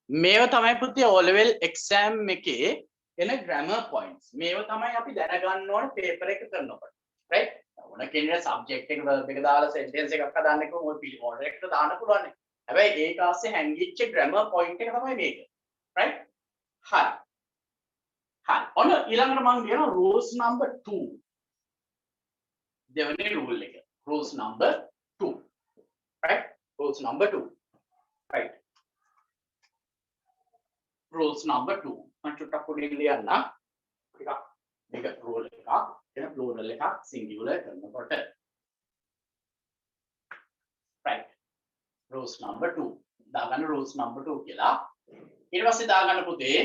මේව තමයි පුතේ O level exam එකේ එන grammar points. මේව තමයි අපි දැනගන්න ඕන paper එක කරනකොට. right? ඕන කෙනෙක් සබ්ජෙක්ට් එක verb එක දාලා sentence එකක් හදාන්න කිව්වොත් ඔය පිළි order එකට දාන්න පුළුවන් නේ. හැබැයි ඒක ASCII හැංගිච්ච grammar point එක තමයි මේක. right? හරි. හරි. ඔන්න ඊළඟට මම කියනවා rules number 2. දෙවෙනි rule එක. rules number 2. right? rules number 2. right? rules number 2. මම චුට්ටක් පොඩි ලියන්න. ටිකක් මේක rule එකක්. එන plural එකක් singular කරනකොට. right? rules number 2. දාගන්න rules number 2 කියලා. ඊට පස්සේ දාගන්න පුතේ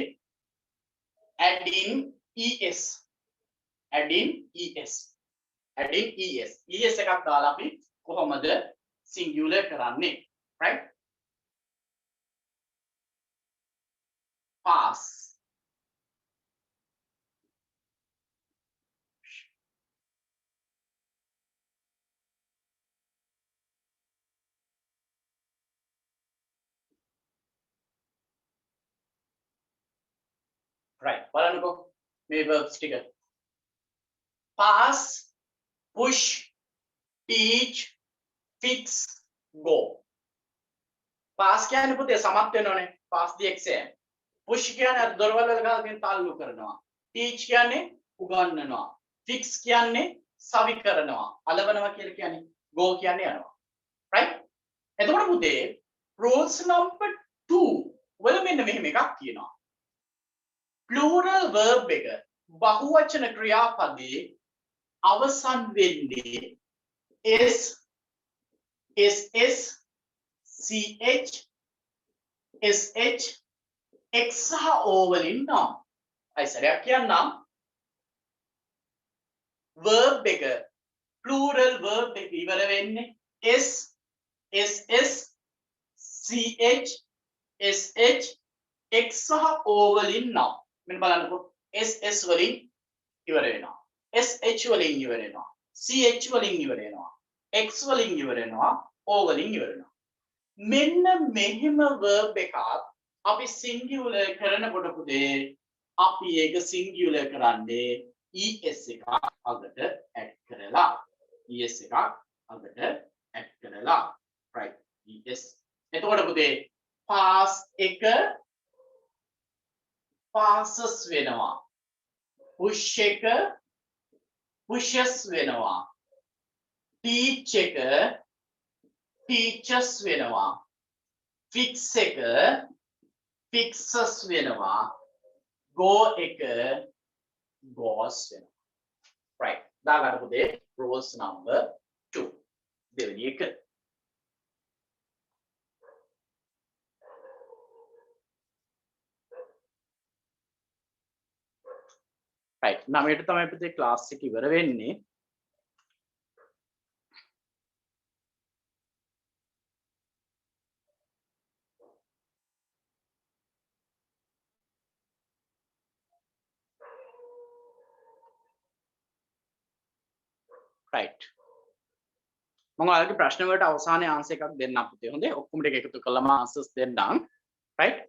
add in es එකක් දාලා අපි කොහොමද singular කරන්නේ right pass right බලන්නකෝ මේ verbs ටික pass push teach fix go pass කියන්නේ පුතේ සමත් වෙනවනේ pass the exam push කියන්නේ අර දොරවල් වල ගාගෙන තාල්ලු කරනවා teach කියන්නේ උගන්වනවා fix කියන්නේ සවි කරනවා අලවනවා කියලා කියන්නේ go කියන්නේ යනවා right එතකොට පුතේ rules number 2 වල මෙන්න මෙහෙම එකක් තියෙනවා plural verb එක බහුවචන ක්‍රියාපදයේ අවසන් වෙන්නේ s ss ch sh x සහ o වලින් නම් අයිසරයක් කියන්නම් verb එක plural verb එක ඉවර වෙන්නේ s ss ch sh x සහ o වලින් නම් මෙන්න බලන්නකෝ ss වලින් ඉවර වෙනවා sh වලින් ඉවර වෙනවා ch වලින් ඉවර වෙනවා x වලින් ඉවර වෙනවා o වලින් ඉවර වෙනවා මෙන්න මෙහෙම verb එකක් අපි singular කරනකොට පුතේ අපි ඒක singular කරන්නේ es එකක් අගට add කරලා es එකක් අගට add කරලා right es එතකොට පුතේ pass එක passes වෙනවා push එක pushes වෙනවා teach එක teaches වෙනවා fix එක fixes වෙනවා go එක goes වෙනවා right දාගන්න පුතේ rules number 2 දෙවෙනි එක right 9ට තමයි පුතේ ක්ලාස් එක ඉවර වෙන්නේ right මම ඔයාලගේ ප්‍රශ්න වලට අවසානයේ ආන්සර් එකක් දෙන්නම් පුතේ හොඳේ ඔක්කොම ටික එකතු කරලාම ආන්සර්ස් දෙන්නම් right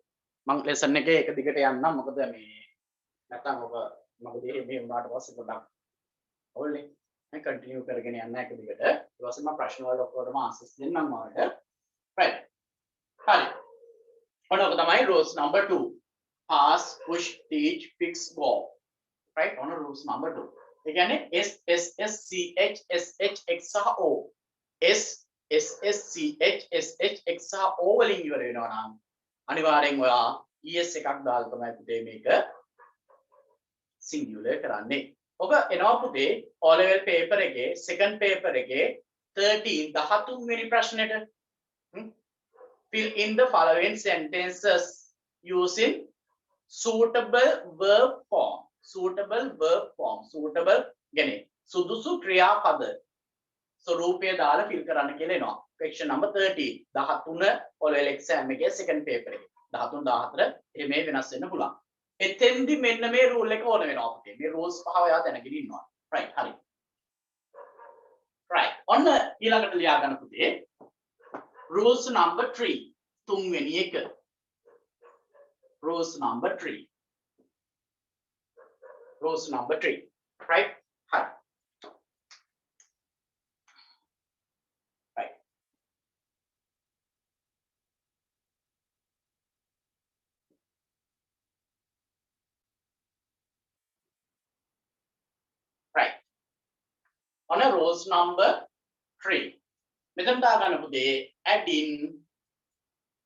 මම ලෙසන් එකේ එක දිගට යන්නම් මොකද මේ නැත්තම් ඔබ මොකද මේ උනාට පස්සේ පොඩ්ඩක් ඕල්නේ මම කන්ටිනියු කරගෙන යන්න එක දිගට ඊට පස්සේ මම ප්‍රශ්න වලට ඔක්කොටම ආන්සර්ස් දෙන්නම් ඔයාලට right හරි ඔන්න ඔක තමයි rules number 2 pass push teach fix go right ඔන්න rules number 2 ඒ කියන්නේ s s s c h s h x සහ o s s s c h s h x සහ o වලින් ඉවර වෙනවා නම් අනිවාර්යෙන් ඔයා es එකක් දාලා තමයි පුතේ මේක singular කරන්නේ. ඔක එනවා පුතේ O level paper එකේ second paper එකේ 13 වෙනි ප්‍රශ්නෙට fill in the following sentences using suitable verb form suitable කියන්නේ සුදුසු ක්‍රියාපද ස්වරූපය දාලා fill කරන්න කියලා එනවා question number 13 13 O level exam එකේ second paper එකේ 13 14 එහෙම වෙනස් වෙන්න පුළුවන් එතෙන්දි මෙන්න මේ රූල් එක ඕන වෙනවා පුතේ මේ rules පහ ඔයා දැනගෙන ඉන්නවා right හරි right ඔන්න ඊළඟට ලියා ගන්න පුතේ rules number 3 තුන්වෙනි එක rules number 3 right හරි on a rules number 3 මෙතන දාගන්න පුතේ add in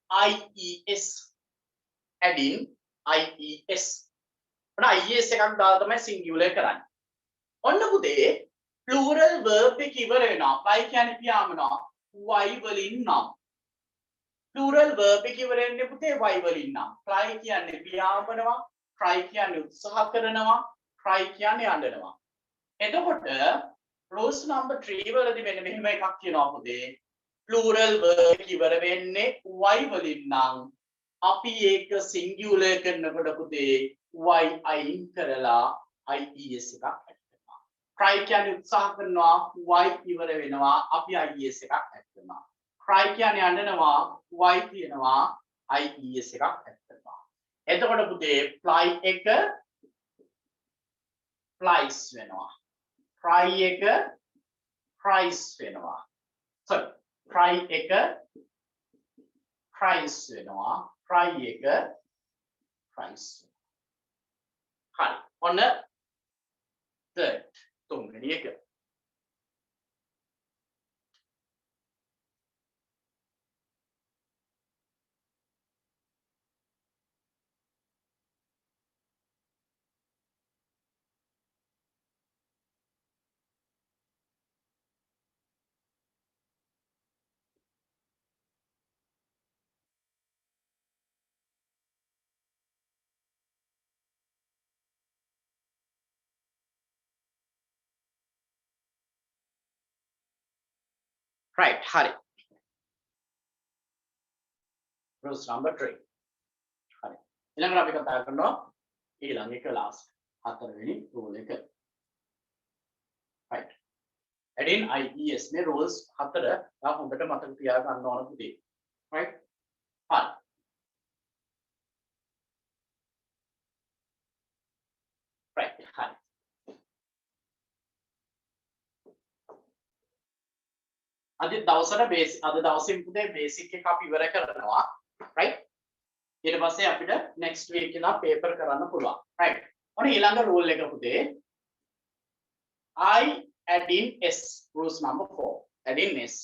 IES add in IES ඔන්න IES එකක් දාලා තමයි singular කරන්නේ ඔන්න පුතේ plural verb එක ඉවර වෙනවා fly කියන්නේ පියාඹනවා y වලින් නම් plural verb එක ඉවර වෙන්නේ පුතේ y වලින් නම් fly කියන්නේ පියාඹනවා try කියන්නේ උත්සාහ කරනවා try කියන්නේ අඬනවා එතකොට rules number 3 වලදී මෙන්න මෙහෙම එකක් කියනවා පුතේ plural verb ඉවර වෙන්නේ y වලින් නම් අපි ඒක singular කරනකොට පුතේ y අයින් කරලා ies එකක් ඇඩ් කරනවා try කියන්නේ උත්සාහ කරනවා y ඉවර වෙනවා අපි ies එකක් ඇඩ් කරනවා try කියන්නේ අඬනවා y තියෙනවා ies එකක් ඇඩ් කරනවා එතකොට පුතේ fly එක flies වෙනවා try එක tries වෙනවා sorry try එක tries වෙනවා try එක tries හරි ඔන්න third තුන්වෙනි එක right hari rules number 3 hari ඊළඟට අපි කතා කරනවා ඊළඟ එක last හතරවෙනි rule එක right add in ies මේ rules හතර තා හොඳට මතක තියාගන්න ඕන පුතේ right hari right hari අද දවසින් පුතේ බේසික් එක අපි ඉවර කරනවා right ඊට පස්සේ අපිට next week ඉඳන් paper කරන්න පුළුවන් right ඔන්න ඊළඟ rule එක පුතේ I add in s rules number 4 add in s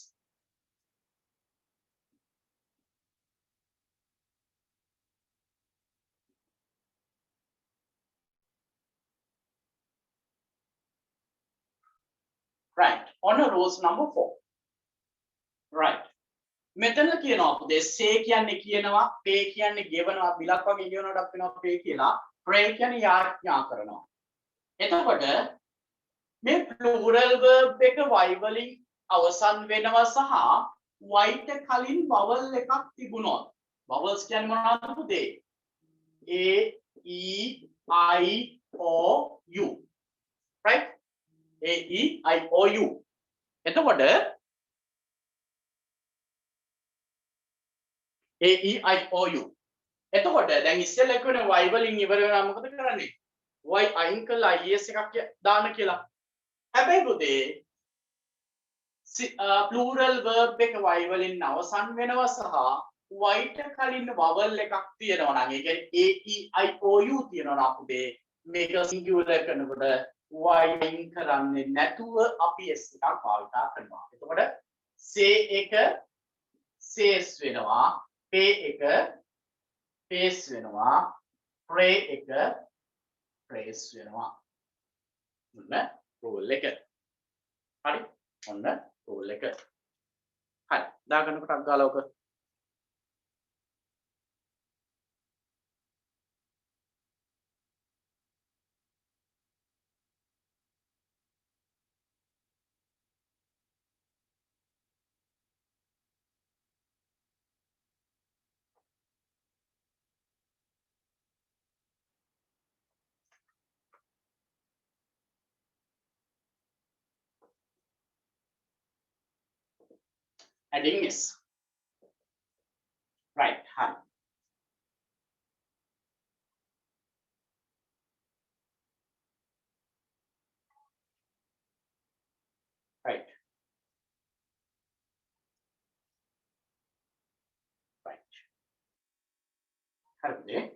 right on rules number 4 right මෙතන කියනවා පුතේ say කියන්නේ කියනවා pay කියන්නේ ගෙවනවා බිලක් වගේ ගෙවනකොට අපි කියනවා pay කියලා pray කියන්නේ යාඥා කරනවා එතකොට මේ plural verb එක y වලින් අවසන් වෙනවා සහ y ට කලින් vowel එකක් තිබුණොත් vowels කියන්නේ මොනවද පුතේ a e i o u right a e i o u එතකොට A E I O U එතකොට දැන් ඉස්සෙල්ලා කියවනේ y වලින් ඉවර වෙනවා මොකද කරන්නේ y අයින් කරලා is එකක් දාන්න කියලා හැබැයි පුතේ plural verb එක y වලින් අවසන් වෙනවා සහ y ට කලින් vowel එකක් තියෙනවා නම් ඒ කියන්නේ a e i o u තියෙනවා නම් පුතේ මේක singular කරනකොට y අයින් කරන්නේ නැතුව අපි s එකක් භාවිතා කරනවා එතකොට say එක says වෙනවා pay එක pays වෙනවා pray එක praise වෙනවා ඔන්න rule එක හරි ඔන්න rule එක හරි දාගන්න කොටක් ගාලා ඔක adding is right hi right right හරිද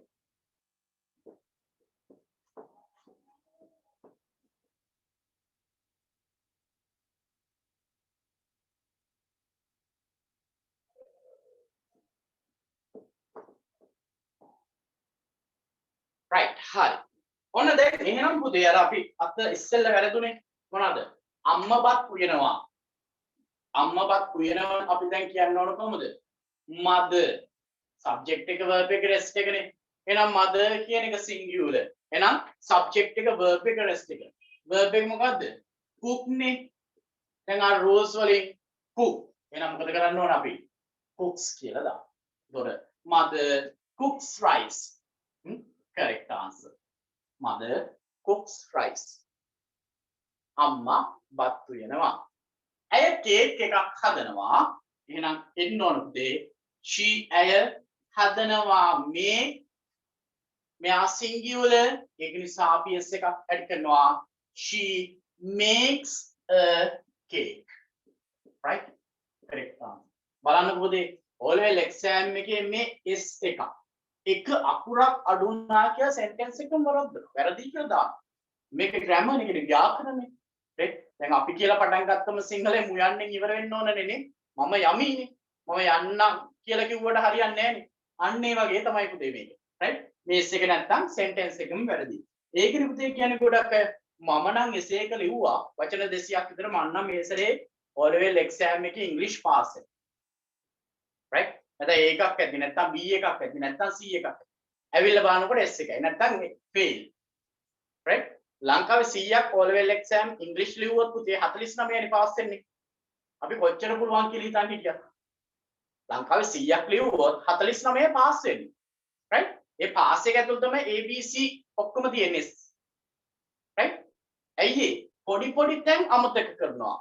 හරි. ඔන්න දැන් එහෙනම් පුතේ අර අපි අත ඉස්සෙල්ලා වැරදුනේ මොනවාද? අම්මපත් උයනවා. අම්මපත් උයනවා අපි දැන් කියන්න ඕන කොහොමද? mother. subject එක verb එක rest එකනේ. එහෙනම් mother කියන එක singular. එහෙනම් subject එක verb එක rest එක. verb එක මොකද්ද? cook නේ. දැන් ආ rules වලින් cook. එහෙනම් මොකද කරන්න ඕන අපි? cooks කියලා දාන්න. එතකොට mother cooks rice. correct answer. mother cooks rice. අම්මා බත් උයනවා. ඇය කේක් එකක් හදනවා. එහෙනම් එන්න ඕන පුතේ she ඇය හදනවා මේ මෙයා singular ඒක නිසා අපි s එකක් ඇඩ් කරනවා she makes a cake. right correct බලන්න පුතේ all level exam එකේ මේ s එක අකුරක් අඩු වුණා කියලා sentence එකම වැරදි කියලා දාන්න. මේක grammar නේ ව්‍යාකරණනේ. දැන් අපි කියලා පටන් ගත්තම සිංහලෙන් මුයන්නෙන් ඉවර වෙන්න ඕනනේ නේ. මම යමිනේ. මම යන්නම් කියලා කිව්වට හරියන්නේ නැහනේ. අන්න ඒ වගේ තමයි පුතේ මේක. right? මේ S එක නැත්තම් sentence එකම වැරදි. ඒකනේ පුතේ කියන්නේ ගොඩක් අය මම නම් එසේ එක ලිව්වා වචන 200ක් විතර මම නම් මේ සැරේ O level exam එකේ English pass එක. right? නැත්නම් A එකක් ඇද්දි නැත්නම් B එකක් ඇද්දි නැත්නම් C එකක්. ඇවිල්ලා බලනකොට S එකයි. නැත්නම් fail. right? ලංකාවේ 100ක් O level exam English ලිව්වොත් පුතේ 49 නේ පාස් වෙන්නේ. අපි කොච්චර පුළුවන් කියලා හිතන් හිටියද? ලංකාවේ 100ක් ලිව්වොත් 49 පාස් වෙන්නේ. right? ඒ පාස් එක ඇතුළත තමයි ABC ඔක්කොම තියෙන්නේ. right? ඇයි පොඩි පොඩි තැන් අමතක කරනවා.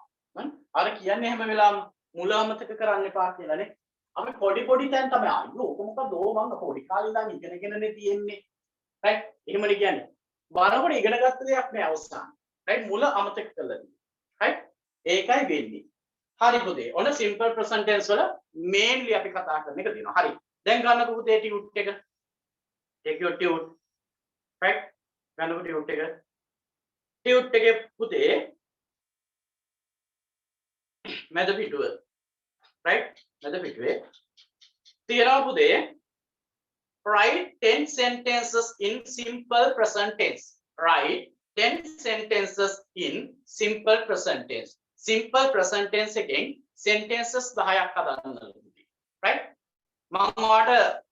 අර කියන්නේ හැම වෙලාවම මුල අමතක කරන්න එපා කියලානේ. අපි පොඩි පොඩි තැන් තමයි අයියෝ ඔක මොකද මම පොඩි කාලේ ඉඳන් ඉගෙනගෙනනේ තියෙන්නේ. right? එහෙමනේ කියන්නේ. බලනකොට ඉගෙන ගත්ත දෙයක් නෑ අවසාන. right? මුල අමතක කළා. right? ඒකයි වෙන්නේ. හරි පුතේ. ඔන්න simple present tense වල mainly අපි කතා කරන එක තියෙනවා. හරි. දැන් ගන්නකො පුතේ ටියුට් එක. take your tute. right? ගන්නකො ටියුට් එක. ටියුට් එකේ පුතේ මැද පිටුව. right? මැද පිටුවේ තියනවා පුතේ write 10 sentences in simple present tense. write 10 sentences in simple present tense. simple present tense එකෙන් sentences 10ක් හදන්න ඕනේ. right? මම ඔයාලට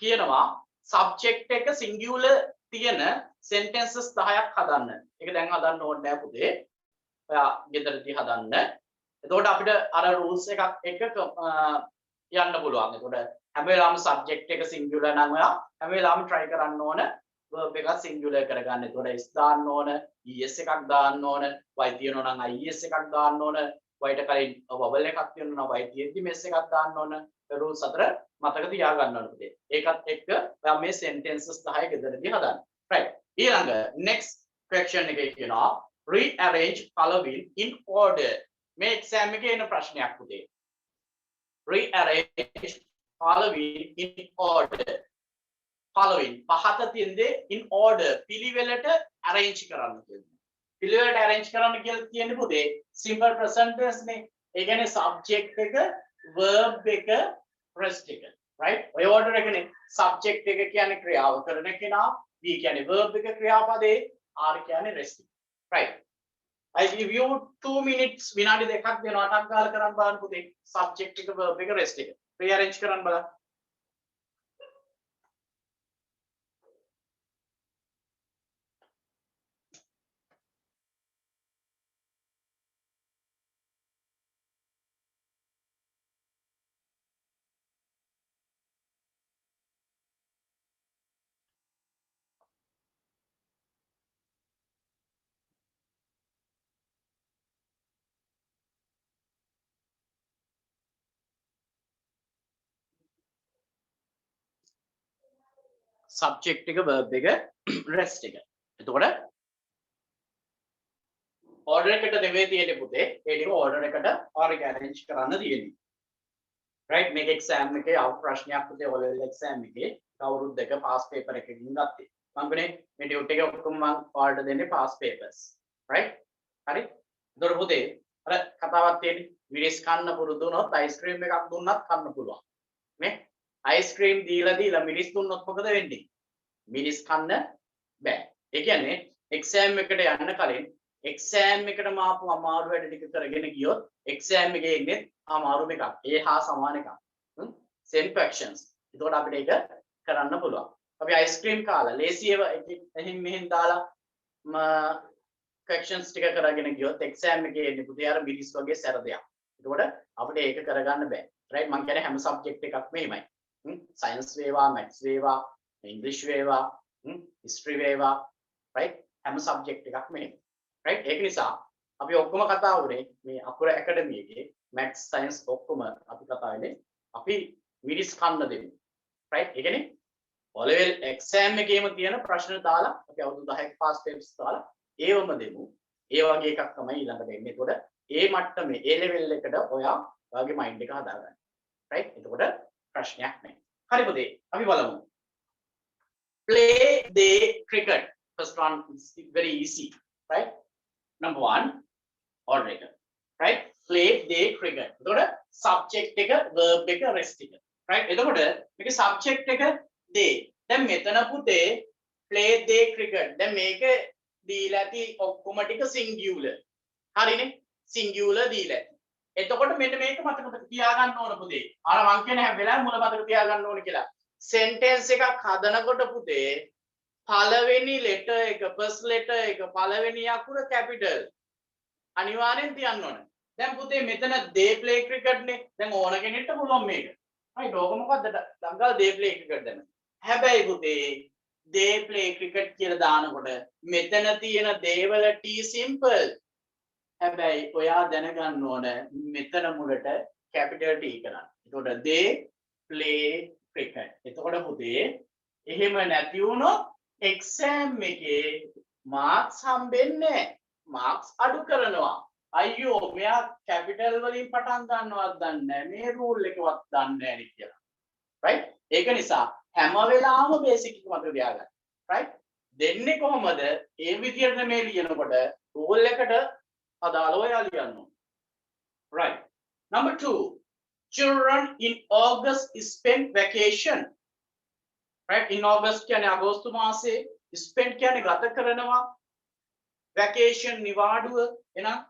කියනවා subject එක singular තියෙන sentences 10ක් හදන්න. ඒක දැන් හදන්න ඕනේ නැහැ පුතේ. ඔයා ගෙදරදී හදන්න. එතකොට අපිට අර rules එකක් එක යන්න පුළුවන්. එතකොට හැම වෙලාවෙම subject එක singular නම් ඔයා හැම වෙලාවෙම try කරන්න ඕන verb එක singular කරගන්න. එතකොට s දාන්න ඕන, es එකක් දාන්න ඕන, y තියෙනවා නම් is එකක් දාන්න ඕන, y ට කලින් vowel එකක් තියෙනවා නම් y තියෙද්දි mes එකක් දාන්න ඕන. ඒ rules අතර මතක තියාගන්න ඕන පුතේ. ඒකත් එක්ක ඔයා මේ sentences 10 ගෙදරදී හදන්න. right? ඊළඟ next question එකේ කියනවා rearrange color wheel in order. මේ exam එකේ එන ප්‍රශ්නයක් පුතේ. rearrange color wheel in order. following පහත තියෙන්නේ in order පිළිවෙලට arrange කරන්න කියන්නේ. පිළිවෙලට arrange කරන්න කියලා කියන්නේ පුතේ simple present tense නේ. ඒ කියන්නේ subject එක verb එක rest එක. right? ඔය order එකනේ. subject එක කියන්නේ ක්‍රියාව කරන කෙනා, V කියන්නේ verb එක ක්‍රියාපදේ, R කියන්නේ rest. right? I give you 2 minutes විනාඩි දෙකක් දෙනවා අටක් ගාලා කරන් බලන්න පුතේ. subject එක verb එක rest එක. rearrange කරන්න බලන්න. subject එක verb එක rest එක. එතකොට order එකට නෙවෙයි තියෙන්නේ පුතේ. ඒ ටික order එකට arrange කරන්න තියෙන්නේ. right? මේක exam එකේ අවු ප්‍රශ්නයක් පුතේ O level exam එකේ කවුරුත් දෙක pass paper එකකින් ගත්තේ. මම කියන්නේ මේ ටියුට් එක ඔක්කොම මම ඔයාලට දෙන්නේ pass papers. right? හරි? එතකොට පුතේ අර කතාවක් තියෙන්නේ විරිස් කන්න පුරුදු වුණොත් ice cream එකක් දුන්නත් කන්න පුළුවන්. මේ ice cream දීලා මිනිස් දුන්නොත් මොකද වෙන්නේ? මිනිස් කන්න බෑ. ඒ කියන්නේ exam එකට යන්න කලින් exam එකට මාපු අමාරු වැඩ ටික කරගෙන ගියොත් exam එකේ ඉන්නේ අමාරුම එකක්. ඒ හා සමාන එකක්. same questions. එතකොට අපිට ඒක කරන්න පුළුවන්. අපි ice cream කාලා ලේසියව එහෙන් මෙහෙන් දාලා questions ටික කරගෙන ගියොත් exam එකේ එන්නේ පුතේ අර මිරිස් වගේ සැර දෙයක්. එතකොට අපිට ඒක කරගන්න බෑ. right මම කියන්නේ හැම subject එකක්ම එහෙමයි. science වේවා maths වේවා english වේවා history වේවා right හැම subject එකක්ම එහෙමයි. right ඒක නිසා අපි ඔක්කොම කතා වුණේ මේ අකුර academy එකේ maths science ඔක්කොම අපි කතා වෙන්නේ අපි මිරිස් කන්න දෙමු. right ඒ කියන්නේ O level exam එකේම තියෙන ප්‍රශ්න දාලා අපි අවුරුදු 10ක past papers දාලා ඒවම දෙමු. ඒ වගේ එකක් තමයි ඊළඟට එන්නේ. එතකොට ඒ මට්ටමේ A level එකට ඔයා ඔයාගේ mind එක හදාගන්න. right? එතකොට ප්‍රශ්නයක් නැහැ. හරි පුතේ. අපි බලමු. Play the cricket. First one is very easy, right? Number 1 orator. Right? Play the cricket. එතකොට subject එක verb එක rest එක. right? එතකොට මේක subject එක they. දැන් මෙතන පුතේ play the cricket. දැන් මේක දීලා ඇති ඔක්කොම ටික singular. හරිනේ? singular දීලා ඇති. එතකොට මෙන්න මේක මතක තියාගන්න ඕන පුතේ. අර මං කියන හැම වෙලාවෙම මුල මතක තියාගන්න ඕන කියලා. sentence එකක් හදනකොට පුතේ පළවෙනි letter එක first letter එක පළවෙනි අකුර capital අනිවාර්යෙන් තියන්න ඕන. දැන් පුතේ මෙතන they play cricket නේ. දැන් ඕන කෙනෙක්ට පුළුවන් මේක. right ඕක මොකද්ද? දඟල් they play cricket දැන්. හැබැයි පුතේ they play cricket කියලා දානකොට මෙතන තියෙන they වල t simple. හැබැයි ඔයා දැනගන්න ඕන මෙතන මුලට capital T කරන්න. එතකොට they play cricket. එතකොට පුතේ එහෙම නැති වුණොත් exam එකේ marks හම්බෙන්නේ නැහැ. marks අඩු කරනවා. අයියෝ මෙයා capital වලින් පටන් ගන්නවත් දන්නේ නැහැ. මේ rule එකවත් දන්නේ නැහැ නේ කියලා. right? ඒක නිසා හැම වෙලාවෙම basic එක මතක තියාගන්න. right? දෙන්නේ කොහමද? ඒ විදිහට මේ ලියනකොට rule එකට අදාළව යා ලියන්න ඕන. right? Number 2. Children in August spend vacation. right? In August කියන්නේ අගෝස්තු මාසේ spend කියන්නේ ගත කරනවා. vacation නිවාඩුව. එහෙනම්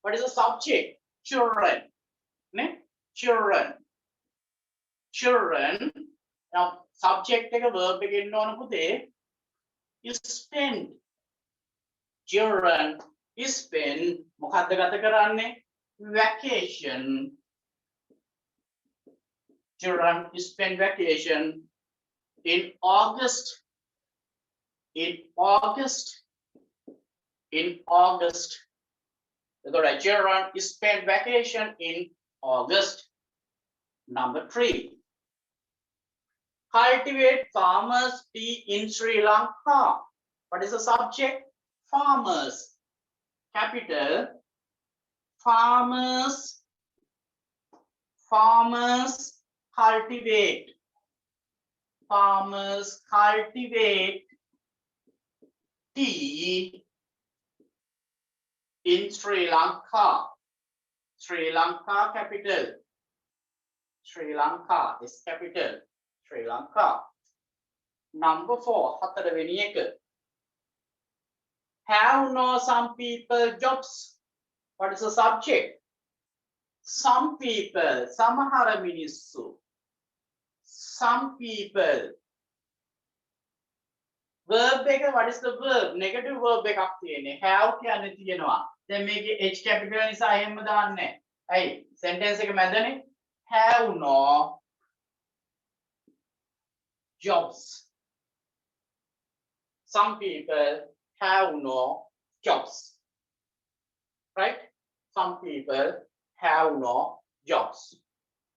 what is the subject? Children. නේ? children. children. now subject එක verb එකේ ඉන්න ඕන පුතේ. spend. children spend මොකද්ද ගත කරන්නේ? vacation. children spend vacation in August. in August. The children spend vacation in August. Number 3. Cultivate farmers tea in Sri Lanka. What is the subject? Farmers. Capital. Farmers. Farmers cultivate. Farmers cultivate tea in Sri Lanka. Sri Lanka capital. Sri Lanka is capital. Sri Lanka. Number 4. හතරවෙනි එක. Have no some people jobs. What is the subject? Some people. සමහර මිනිස්සු. Some people. verb එක what is the verb? negative verb එකක් තියෙන්නේ. have කියන්නේ තියෙනවා. දැන් මේකේ h capital නිසා එහෙම දාන්නේ නැහැ. ඇයි? sentence එක මැදනේ. have no jobs. Some people have no jobs. Right? Some people have no jobs.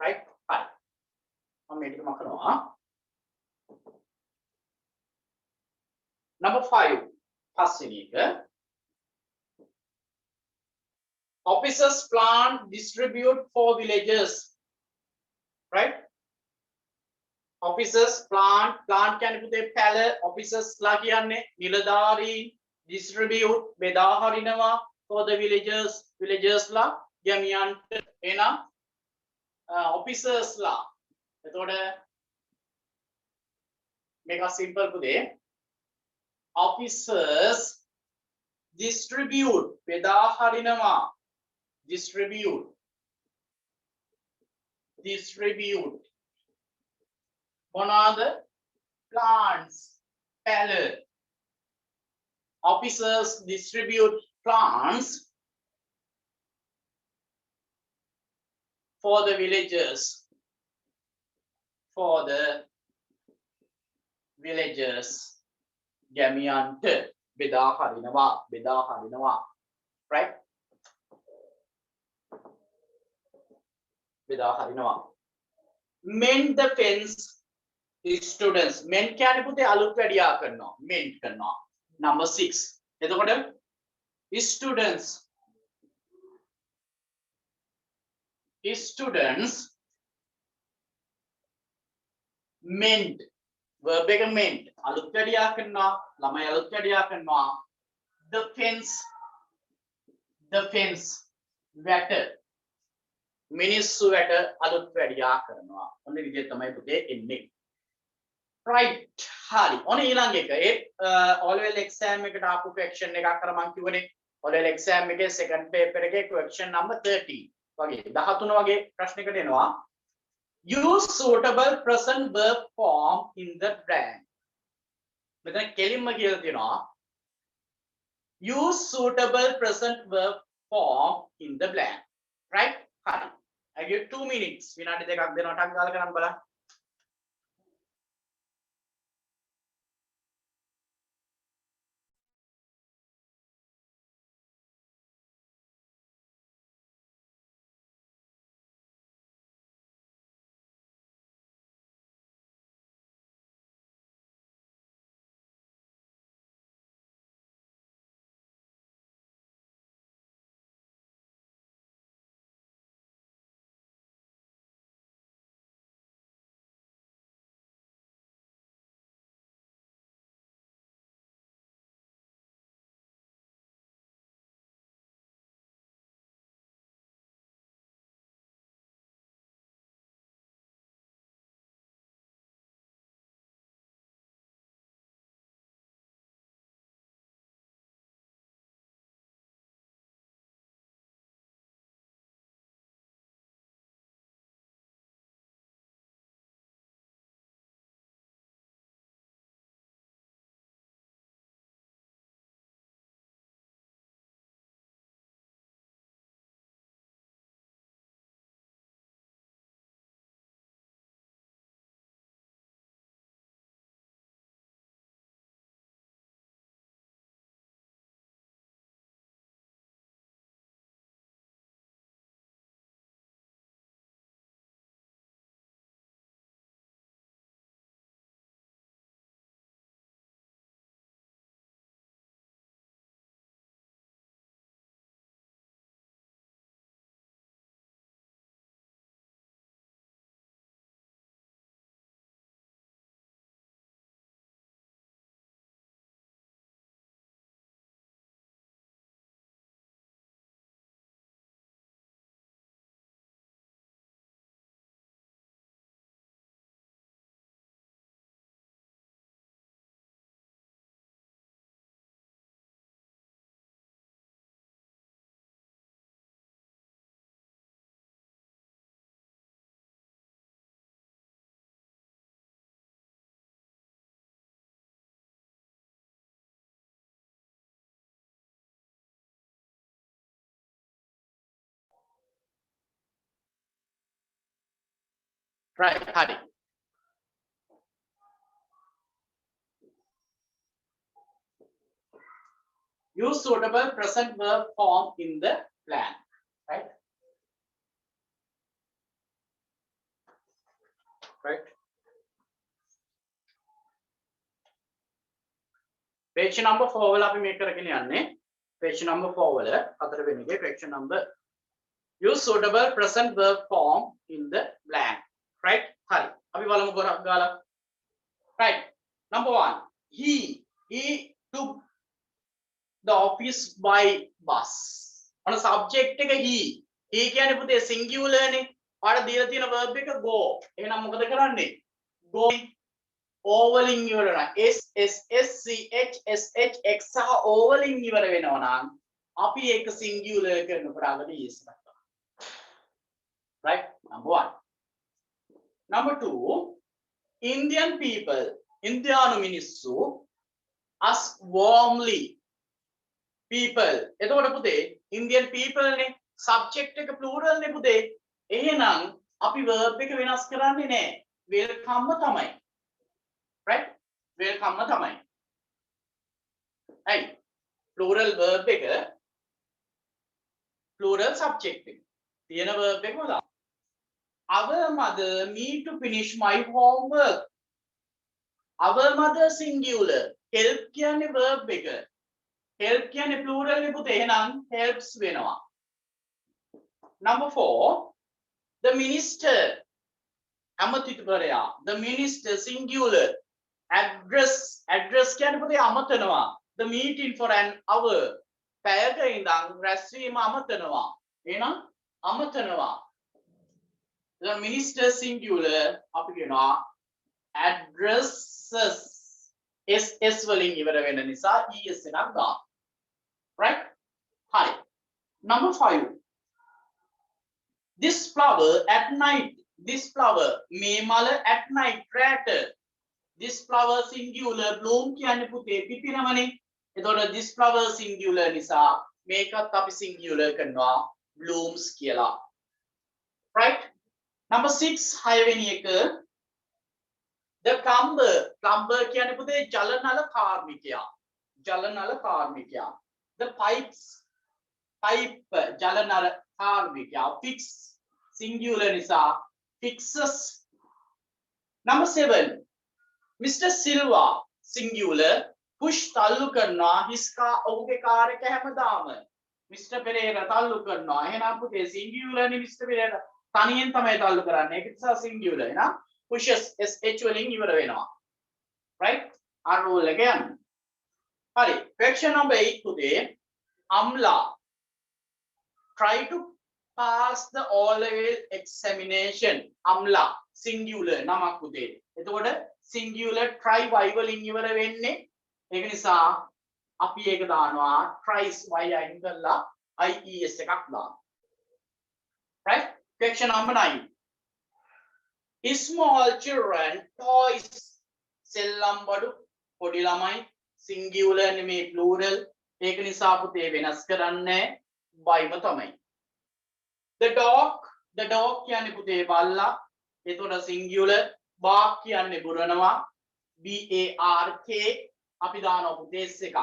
Right? Right. මම මේක මකනවා. Number 5. පස්වෙනි එක. Officers plant distribute for villages. Right? Officers plant කියන්නේ පුතේ පැල officers ලා කියන්නේ නිලධාරීන් distribute බෙදා හරිනවා for the villagers ලා ගැමියන්ට එන officers ලා. එතකොට මේක simple පුතේ officers distribute බෙදා හරිනවා distribute මොනවාද plants පැල officers distribute plants for the villagers ගැමියන්ට බෙදා හරිනවා right බෙදා හරිනවා mend the fence students mend කියන්නේ පුතේ අලුත් වැඩියා කරනවා mend කරනවා number 6 එතකොට students mend verb එක mend අලුත් වැඩියා කරනවා ළමයි අලුත් වැඩියා කරනවා the fence වැට මිනිස්සු වැට අලුත් වැඩියා කරනවා ඔන්න විදිහට තමයි පුතේ එන්නේ right හරි ඔන්න ඊළඟ එක ඒ all level exam එකට ආපු question එකක් අර මම කිව්වනේ all level exam එකේ second paper එකේ question number 13 වගේ 13 වගේ ප්‍රශ්නයකට එනවා use suitable present verb form in the blank මෙතන කෙලින්ම කියලා තියෙනවා use suitable present verb form in the blank right හරි I give 2 minutes විනාඩි දෙකක් දෙනවා ටක් ගාලා කරන් බලන්න right හරි use suitable present verb form in the blank right page number 4 වල අපි මේක කරගෙන යන්නේ page number 4 වල හතර වෙනි එකේ question number use suitable present verb form in the blank right හරි අපි බලමු ගොඩක් ගාලා right number 1 he took the office by bus ඔන්න subject එක he කියන්නේ පුතේ singular නේ ඔයාලා දීලා තියෙන verb එක go එහෙනම් මොකද කරන්නේ going ඕවලින් ඉවර වෙනවා S S S C H S H X සහ ඕවලින් ඉවර වෙනවා නම් අපි ඒක සිංගියුලර් කරනකොට අගට es ගන්නවා. Right? Number 1. Number 2, Indian people, ඉන්දියානු මිනිස්සු ask warmly people. එතකොට පුතේ Indian people නේ subject එක plural නේ පුතේ. එහෙනම් අපි verb එක වෙනස් කරන්නේ නැහැ. welcome තමයි. Right? welcome තමයි. Hey, plural verb එක plural subject එක. තියෙන verb එක මොකක්ද? Our mother me to finish my homework. Our mother singular. Help කියන්නේ verb එක. Help කියන්නේ plural නේ පුතේ. එහෙනම් helps වෙනවා. Number 4, the minister. අමතිතුමරයා. The minister singular. Address කියන්නේ පුතේ අමතනවා. The meeting for an hour. පැයක ඉඳන් රැස්වීම අමතනවා. එහෙනම් අමතනවා. The minister singular අපි කියනවා addresses. S වලින් ඉවර වෙන නිසා es එකක් ගන්න. Right? Hi. Number 5. This flower at night. This flower මේ මල at night රැට. This flower singular bloom කියන්නේ පුතේ පිපිනවනේ. එතකොට this flower singular නිසා මේකත් අපි singular කරනවා blooms කියලා. Right? Number 6 හයවෙනි එක the plumber කියන්නේ පුතේ ජලනල කාර්මිකයා. ජලනල කාර්මිකයා. The pipe ජලනල කාර්මිකයා. Fix singular නිසා fixes. Number 7, Mr. Silva singular push තල්ලු කරනවා his car ඔහුගේ කාර් එක හැමදාම. Mr. Pereira තල්ලු කරනවා. එහෙනම් පුතේ singular නේ Mr. Pereira. තනියෙන් තමයි තල්ලු කරන්නේ. ඒක නිසා singular එහෙනම් pushes sh වලින් ඉවර වෙනවා. Right? අර රූල් එක යන්න. හරි. question number 8 පුතේ Amla try to pass the O-level examination. Amla singular නමක් පුතේ. එතකොට singular try y වලින් ඉවර වෙන්නේ. ඒක නිසා අපි ඒක දානවා tries y අයින් කරලා ies එකක් දානවා. Right? Question number 9. Small children toys. සෙල්ලම් බඩු පොඩි ළමයි singular නෙමේ plural. ඒක නිසා පුතේ වෙනස් කරන්නේ y ම තමයි. The dog කියන්නේ පුතේ බල්ලා. එතකොට singular. bark කියන්නේ බුරනවා. bark අපි දානවා පුතේ s එකක්.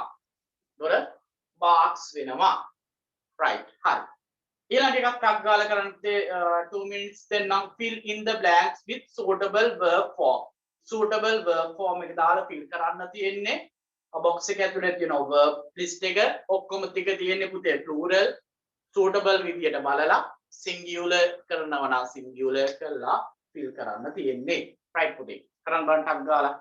එතකොට barks වෙනවා. Right. හරි. ඊළඟ එකක් ටක් ගාලා කරන්න 2 minutes දෙන්නම් fill in the blanks with suitable verb form. Suitable verb form එක දාලා fill කරන්න තියෙන්නේ. box එක ඇතුලේ තියෙන verb list එක ඔක්කොම ටික තියෙන්නේ පුතේ plural. Suitable විදියට බලලා singular කරනවා නම් singular කරලා fill කරන්න තියෙන්නේ. Right පුතේ. කරන් බලන්න ටක් ගාලා.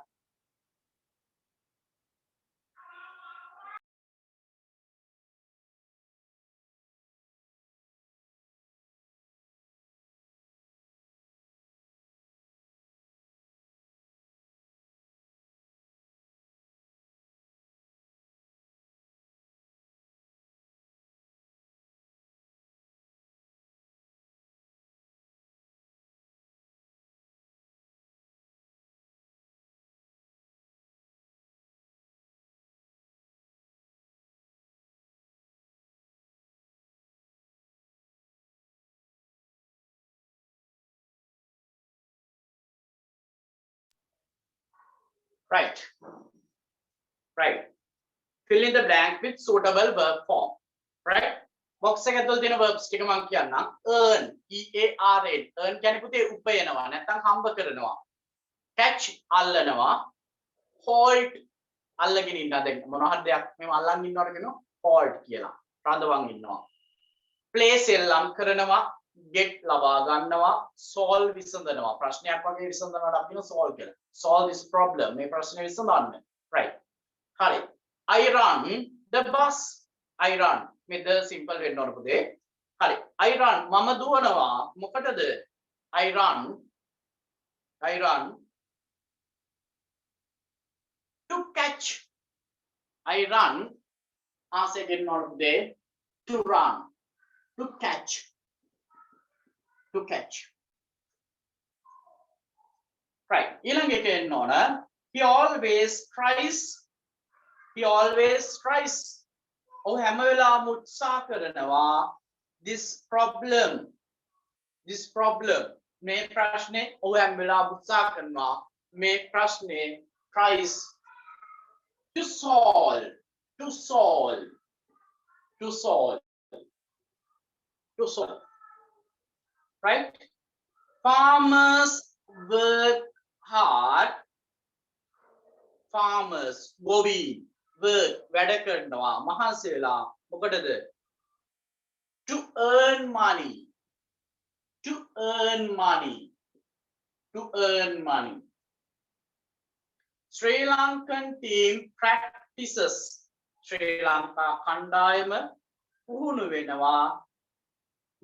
Right. Right. Fill in the blank with suitable verb form. Right? Box එක ඇතුළේ තියෙන verbs ටික මම කියන්නම්. Earn, earn. Earn කියන්නේ පුතේ උපයනවා නැත්නම් හම්බ කරනවා. Catch අල්ලනවා. Hold අල්ලගෙන ඉන්නවා. දැන් මොන හරි දෙයක් මෙහෙම අල්ලන් ඉන්නවට කියනවා hold කියලා. රඳවන් ඉන්නවා. Play සෙල්ලම් කරනවා. Get ලබා ගන්නවා. Solve විසඳනවා. ප්‍රශ්නයක් වගේ විසඳනවාට අපි කියනවා solve කියලා. Solve this problem. මේ ප්‍රශ්නේ විසඳන්න. Right. හරි. I run the bus. I run. with the simple වෙන්න ඕන පුතේ. හරි. I run මම දුවනවා. මොකටද? I run to catch. I run. Answer again not there. To run. To catch. To catch. Right. Ilangeke nona. He always tries. He always tries. Oh, හැම වෙලාවම උත්සාහ කරනවා. This problem. This problem. මේ ප්‍රශ්නේ oh හැම වෙලාවම උත්සාහ කරනවා. මේ ප්‍රශ්නේ tries to solve. To solve. To solve. To solve. Right? Farmers work hard. Farmers ගොවි work වැඩ කරනවා මහන්සි වෙලා මොකටද to earn money. To earn money. To earn money. Sri Lankan team practices. Sri Lanka කණ්ඩායම පුහුණු වෙනවා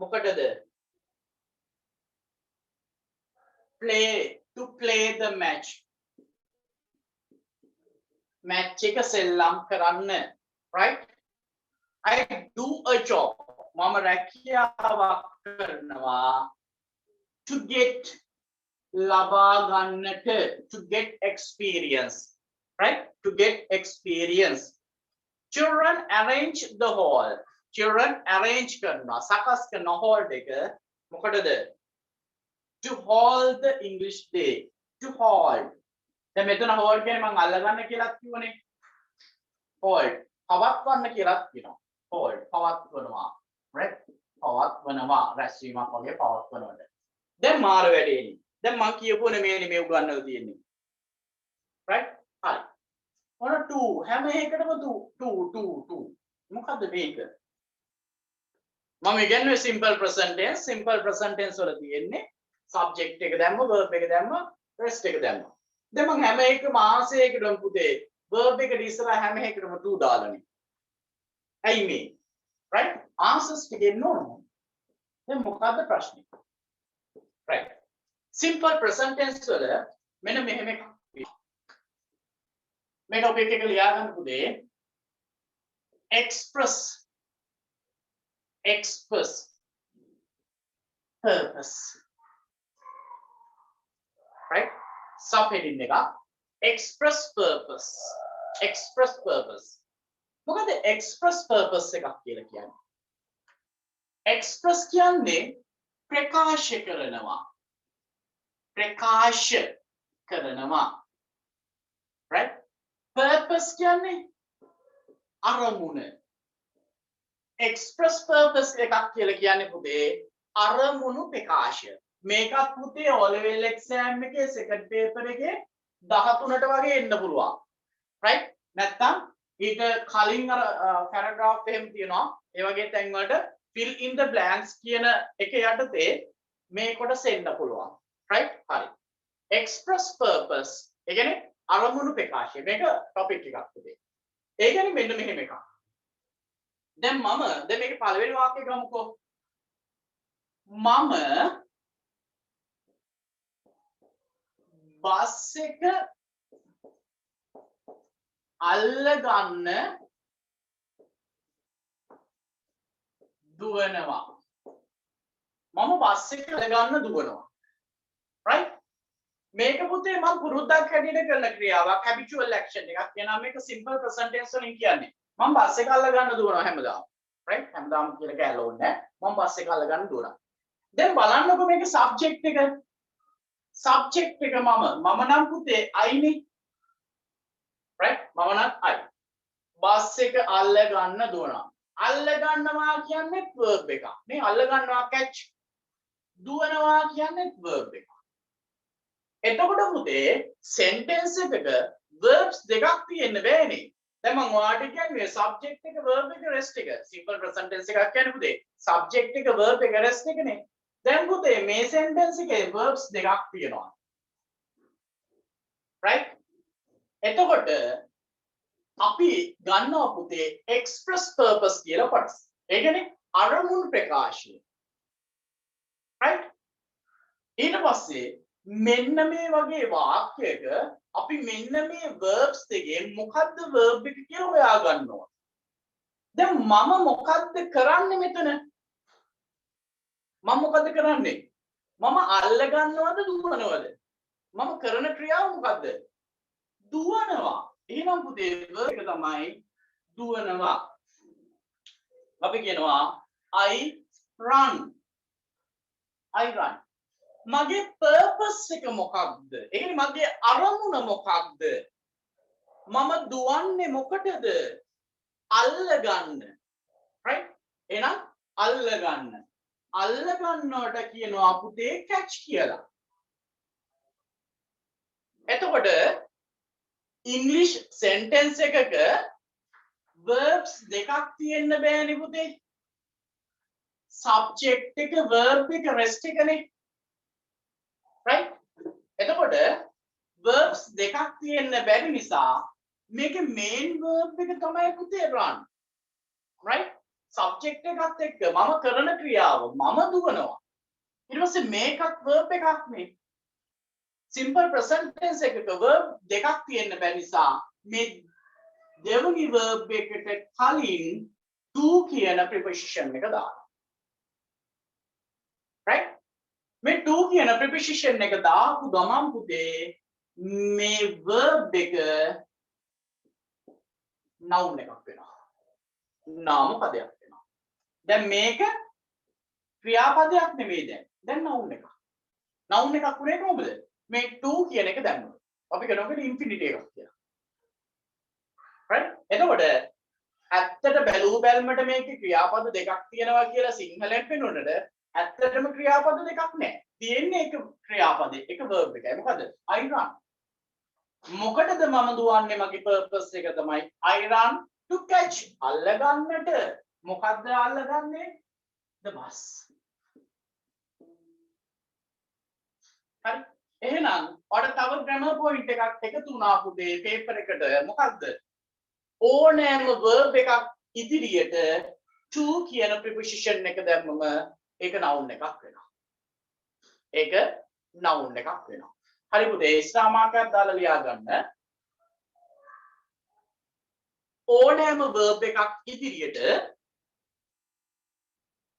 මොකටද to play the match. Match එක සෙල්ලම් කරන්න. Right? I do a job. මම රැකියාවක් කරනවා to get ලබා ගන්නට to get experience. Right? To get experience. Children arrange the hall. Children arrange කරනවා සකස් කරන hall එක මොකටද to hold the English day. To hold. දැන් මෙතන hold කියන්නේ මම අල්ලගන්න කියලා කිව්වනේ. hold. පවත්වන්න කියලා කියනවා. hold. පවත්වනවා. right? පවත්වනවා. රැස්වීමක් වගේ පවත්වනවද. දැන් මාර වැඩේනේ. දැන් මම කියපුවනේ මේනේ මේ උගන්වලා තියෙන්නේ. right? හරි. මොන 2 හැම එකටම 2 මොකද්ද මේක? මම ඉගෙනුවේ simple present tense. Simple present tense වල තියෙන්නේ subject එක දැම්ම verb එක දැම්ම rest එක දැම්ම. දැන් මම හැම එකම ආසයකටම පුතේ verb එකට ඉස්සරහ හැම එකටම 2 දාලානේ. ඇයි මේ? right? answers ටික එන්න ඕන. දැන් මොකද්ද ප්‍රශ්නේ? right. simple present tense වල මෙන්න මෙහෙම එකක්. මේ topic එක ලියා ගන්න පුතේ. express purpose. Right? Subheading එක express purpose. Express purpose. මොකද express purpose එකක් කියලා කියන්නේ? express කියන්නේ ප්‍රකාශ කරනවා. ප්‍රකාශ කරනවා. right? purpose කියන්නේ අරමුණ. express purpose එකක් කියලා කියන්නේ පුතේ අරමුණු ප්‍රකාශය. මේකත් පුතේ O level exam එකේ second paper එකේ 13ට වගේ එන්න පුළුවන්. right? නැත්තම් ඊට කලින් අර paragraph එහෙම තියෙනවා. ඒ වගේ තැන් වලට fill in the blanks කියන එක යටතේ මේ කොටස එන්න පුළුවන්. right? හරි. express purpose ඒ කියන්නේ අරමුණු ප්‍රකාශය. මේක topic එකක් පුතේ. ඒ කියන්නේ මෙන්න මෙහෙම එකක්. දැන් මේකේ පළවෙනි වාක්‍යය ගමුකෝ. මම බස් එක අල්ලගන්න දුවනවා. මම බස් එක අල්ලගන්න දුවනවා. right? මේක පුතේ මම පුරුද්දක් හැටියට කරන ක්‍රියාවක් habitual action එකක්. කියනවා මේක simple present tense වලින් කියන්නේ. මම බස් එක අල්ලගන්න දුවනවා හැමදාම. right? හැමදාම කියලා කැලේ ඕනේ නැහැ. මම බස් එක අල්ලගන්න දුවනවා. දැන් බලන්නකො මේක subject එක. subject එක මම නම් පුතේ I නේ. right? මම නම් I. බස් එක අල්ලගන්න දුවනවා. අල්ලගන්නවා කියන්නේ verb එකක්. මේ අල්ලගන්නවා catch. දුවනවා කියන්නේ verb එකක්. එතකොට පුතේ sentence එකක verbs දෙකක් තියෙන්න බෑනේ. දැන් මම ඔයාලට කියන්නේ subject එක verb එක rest එක. simple present tense එකක් කියන්නේ පුතේ subject එක verb එක rest එකනේ. දැන් පුතේ මේ sentence එකේ verbs දෙකක් තියෙනවා. right? එතකොට අපි ගන්නවා පුතේ express purpose කියලා කොටස. ඒ කියන්නේ අරමුණු ප්‍රකාශය. right? ඊට පස්සේ මෙන්න මේ වගේ වාක්‍යයක අපි මෙන්න මේ verbs දෙකේ මොකද්ද verb එක කියලා හොයා ගන්න ඕන. දැන් මම මොකද්ද කරන්නේ මෙතන? මම මොකද්ද කරන්නේ? මම අල්ල ගන්නවද දුවනවද? මම කරන ක්‍රියාව මොකද්ද? දුවනවා. එහෙනම් පුතේ verb එක තමයි දුවනවා. අපි කියනවා I run. I run. මගේ purpose එක මොකක්ද? ඒ කියන්නේ මගේ අරමුණ මොකක්ද? මම දුවන්නේ මොකටද? අල්ල ගන්න. right? එහෙනම් අල්ල ගන්න. අල්ල ගන්නවට කියනවා පුතේ catch කියලා. එතකොට English sentence එකක verbs දෙකක් තියෙන්න බෑනේ පුතේ. subject එක verb එක rest එකනේ. right? එතකොට verbs දෙකක් තියෙන්න බැරි නිසා මේකේ main verb එක තමයි පුතේ run. right? subject එකත් එක්ක මම කරන ක්‍රියාව මම දුවනවා. ඊට පස්සේ මේකත් verb එකක් නේ. simple present tense එකක verb දෙකක් තියෙන්න බැරි නිසා මේ දෙවනි verb එකට කලින් to කියන preposition එක දානවා. right? මේ to කියන preposition එක දාපු ගමන් පුතේ මේ verb එක noun එකක් වෙනවා. නාම පදයක් වෙනවා. දැන් මේක ක්‍රියාපදයක් නෙවෙයි දැන් noun එකක්. noun එකක් උනේ කොහොමද? මේ to කියන එක දැම්මොත්. අපි කියනවා infinity එකක් කියලා. right? එතකොට ඇත්තට බැලූ බැලමට මේකේ ක්‍රියාපද දෙකක් තියෙනවා කියලා සිංහලෙන් පෙන්වන්නට ඇත්තටම ක්‍රියාපද දෙකක් නැහැ. තියෙන්නේ එක ක්‍රියාපදේ එක verb එකයි. මොකද? I run. මොකටද මම දුවන්නේ? මගේ purpose එක තමයි I run to catch. අල්ල ගන්නට. මොකද්ද අල්ලගන්නේ? the bus. හරි. එහෙනම් ඔයාලට තව grammar point එකක් එකතු වුණා පුතේ paper එකට. මොකද්ද? ඕනෑම verb එකක් ඉදිරියට to කියන preposition එක දැම්මම ඒක noun එකක් වෙනවා. ඒක noun එකක් වෙනවා. හරි පුතේ ස්ථාමාකයක් දාලා ලියා ගන්න. ඕනෑම verb එකක් ඉදිරියට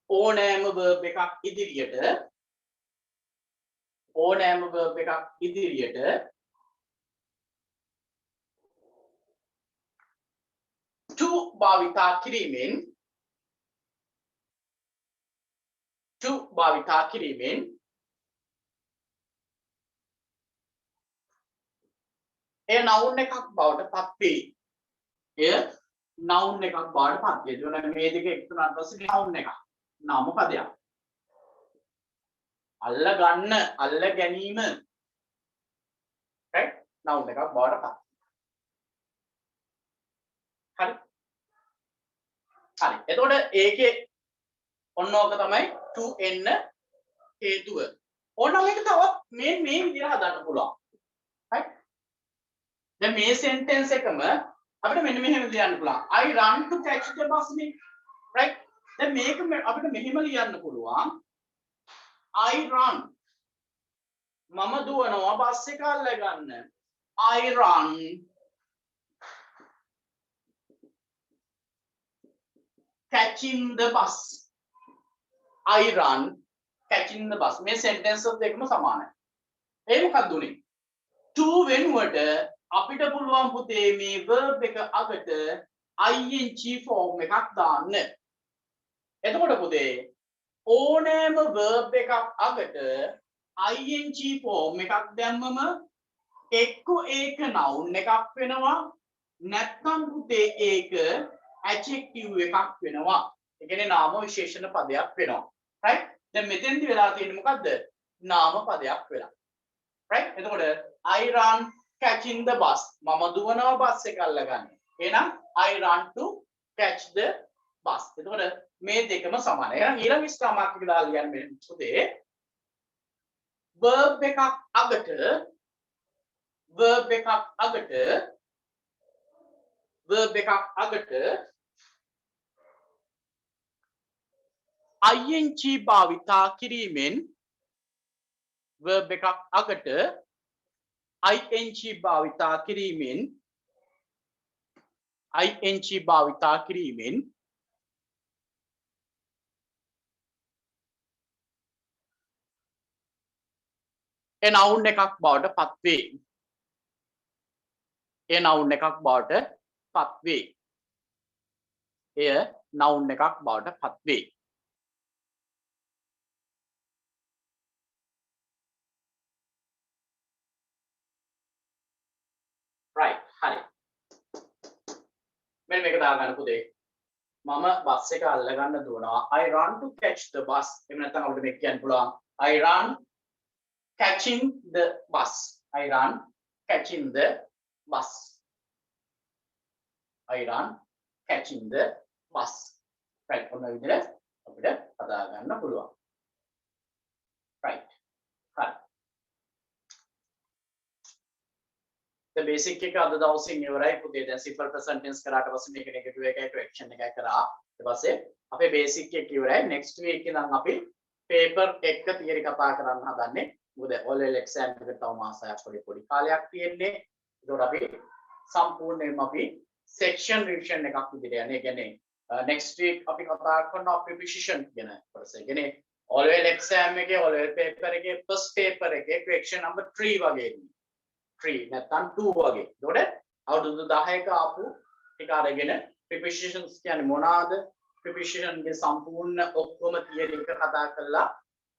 ඕනෑම verb එකක් ඉදිරියට ඕනෑම verb එකක් ඉදිරියට to භාවිතා කිරීමෙන් එය noun එකක් බවට පත් වේ. එය noun එකක් බවට පත් වේ. එතකොට මේ දෙක එකතු වුණාට පස්සේ noun එකක්. නාම පදයක්. අල්ල ගන්න, අල්ල ගැනීම. right? noun එකක් බවට පත්. හරි. හරි. එතකොට ඒකේ ඔන්න ඕක තමයි to එන්න හේතුව. ඕන මේක තවත් මේ විදිහට හදන්න පුළුවන්. right? දැන් මේ sentence එකම අපිට මෙන්න මෙහෙම ලියන්න පුළුවන්. I run to catch the bus නේ. right? දැන් මේක අපිට මෙහෙම ලියන්න පුළුවන්. I run මම දුවනවා බස් එක අල්ල ගන්න. I run catching the bus. I run catching the bus. මේ sentences දෙකම සමානයි. ඒ මොකක්ද උනේ? to වෙනුවට අපිට පුළුවන් පුතේ මේ verb එක අගට ing form එකක් දාන්න. එතකොට පුතේ ඕනෑම verb එකක් අගට ing form එකක් දැම්මම එක්ක ඒක noun එකක් වෙනවා නැත්නම් පුතේ ඒක adjective එකක් වෙනවා. ඒ කියන්නේ නාම විශේෂණ පදයක් වෙනවා. right? දැන් මෙතෙන්දි වෙලා තියෙන්නේ මොකද්ද? නාම පදයක් වෙලා. right? එතකොට I run catching the bus. මම දුවනවා බස් එක අල්ලගන්න. එහෙනම් I run to catch the bus. එතකොට මේ දෙකම සමානයි. එහෙනම් ඊළඟ ස්ථාමාර්ථ එක දාලා ලියන්න මේ පුතේ verb එකක් අගට ing භාවිතා කිරීමෙන් verb එකක් අකට ing භාවිතා කිරීමෙන් ඒ noun එකක් බවට පත් වේ. ඒ noun එකක් බවට පත් වේ. එය noun එකක් බවට පත් වේ. right හරි. මෙන්න මේක දාගන්න පුතේ. මම බස් එක අල්ල ගන්න දුවනවා. I run to catch the bus. එහෙම නැත්නම් අපිට මේක කියන්න පුළුවන්. I run catching the bus. I run catching the bus. I run catching the bus. right ඔන්න විදිහට අපිට හදා ගන්න පුළුවන්. right හරි. the basic එක අද දවසින් ඉවරයි පුතේ. දැන් simple present tense කරාට පස්සේ මේක negative එකයි to action එකයි කරා. ඊට පස්සේ අපේ basic එක ඉවරයි. next week ඉඳන් අපි paper එක theory කතා කරන්න හදන්නේ. මොකද OL exam එකට තව මාස 6ක් පොඩි කාලයක් තියෙන්නේ. ඒකට අපි සම්පූර්ණයෙන්ම අපි section revision එකක් විදිහට යන්නේ. ඒ කියන්නේ next week අපි කතා කරනවා preposition කියන කොටස. ඒ කියන්නේ OL exam එකේ OL paper එකේ first paper එකේ question number 3 වගේ ඉන්නේ. 3 නැත්නම් 2 වගේ. ඒකට අවුරුදු 10ක ආපු ටික අරගෙන prepositions කියන්නේ මොනවාද? preposition ගේ සම්පූර්ණ ඔක්කොම theory එක කතා කරලා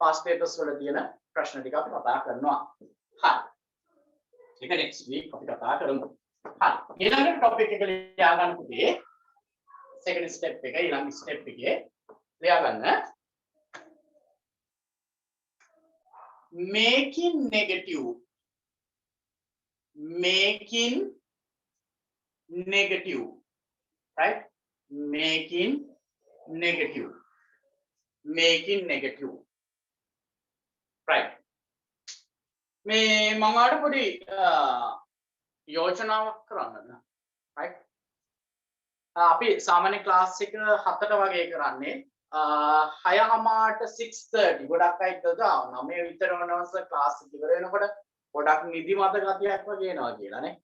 past papers වල තියෙන ප්‍රශ්න ටික අපි කතා කරනවා. හරි. ඒක next week අපි කතා කරමු. හරි. ඊළඟ topic එක ලියා ගන්න පුතේ. second step එක ඊළඟ step එකේ ලියා ගන්න. making negative right making negative right මේ මම ආඩ පොඩි යෝජනාවක් කරන්නද right අපි සාමාන්‍ය ක්ලාස් එක 7ට වගේ කරන්නේ 6:00ට 6:30 ගොඩක් අය හිතනවා 9 විතර වෙනවස ක්ලාස් එක ඉවර වෙනකොට ගොඩක් නිදිමත ගතියක් වගේ එනවා කියලා නේ.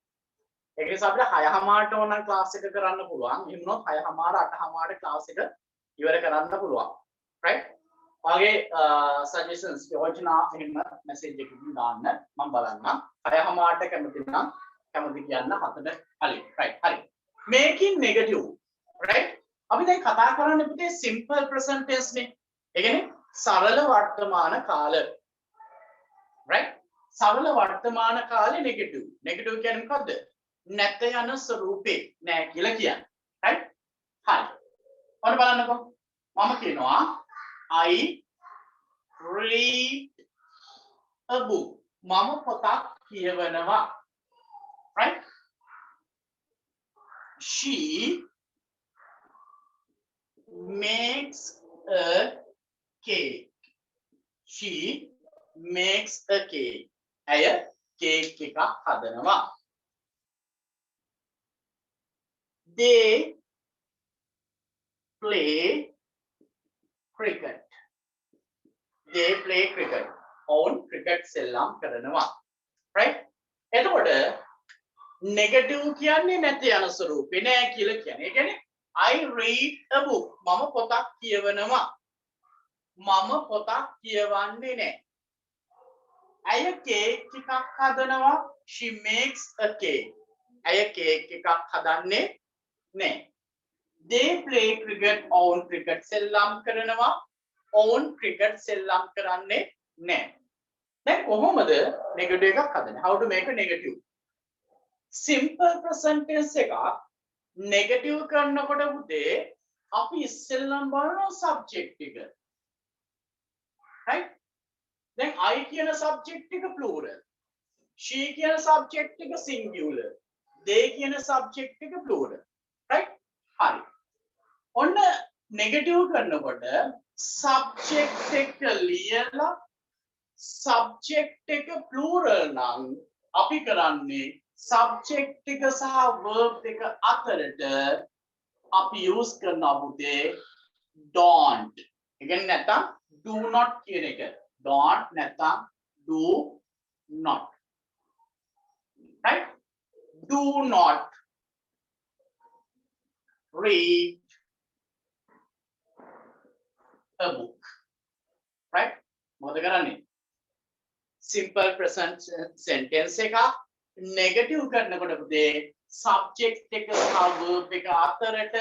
ඒක නිසා අපිට 6:00ට ඕන ක්ලාස් එක කරන්න පුළුවන්. එහෙම වුණොත් 6:00 8:00ට ක්ලාස් එක ඉවර කරන්න පුළුවන්. right? ඔයගේ suggestions යෝජනා එහෙම message එකකින් දාන්න මම බලන්නම්. 6:00ට කැමති නම් කැමති කියන්න 7ට කලින්. right? හරි. making negative. right? අපි දැන් කතා කරන්නේ පුතේ simple present tense නේ. ඒ කියන්නේ සරල වර්තමාන කාල. right? සරල වර්තමාන කාලේ negative. negative කියන්නේ මොකද්ද? නැත යන ස්වරූපේ නෑ කියලා කියන්නේ. right? හරි. ඔන්න බලන්නකෝ. මම කියනවා I read a book. මම පොතක් කියවනවා. right? She makes a cake. She makes a cake. ඇය කේක් එකක් හදනවා. They play cricket. They play cricket. ඔවුන් ක්‍රිකට් සෙල්ලම් කරනවා. right? එතකොට negative කියන්නේ නැති යන ස්වරූපේ නෑ කියලා කියන්නේ. ඒ කියන්නේ I read a book. මම පොතක් කියවනවා. මම පොතක් කියවන්නේ නෑ. ඇය කේක් එකක් හදනවා. She makes a cake. ඇය කේක් එකක් හදන්නේ නෑ. They play cricket. ඔවුන් ක්‍රිකට් සෙල්ලම් කරනවා. ඔවුන් ක්‍රිකට් සෙල්ලම් කරන්නේ නෑ. දැන් කොහොමද negative එකක් හදන්නේ? How to make a negative? simple present tense එකක් negative කරනකොට උදේ අපි ඉස්සෙල්ලම බලනවා subject එක. right? then I කියන subject එක plural. she කියන subject එක singular. they කියන subject එක plural. right? හරි. ඔන්න negative කරනකොට subject එක ලියලා subject එක plural නම් අපි කරන්නේ subject එක සහ verb එක අතරට අපි use කරනවා පුතේ don't. ඒ කියන්නේ නැත්තම් do not කියන එක. don't නැත්තම් do not, right? Do not read a book, right? මොකද කරන්නේ? Simple present sentence එක negative කරනකොට පුතේ subject එක සහ verb එක අතරට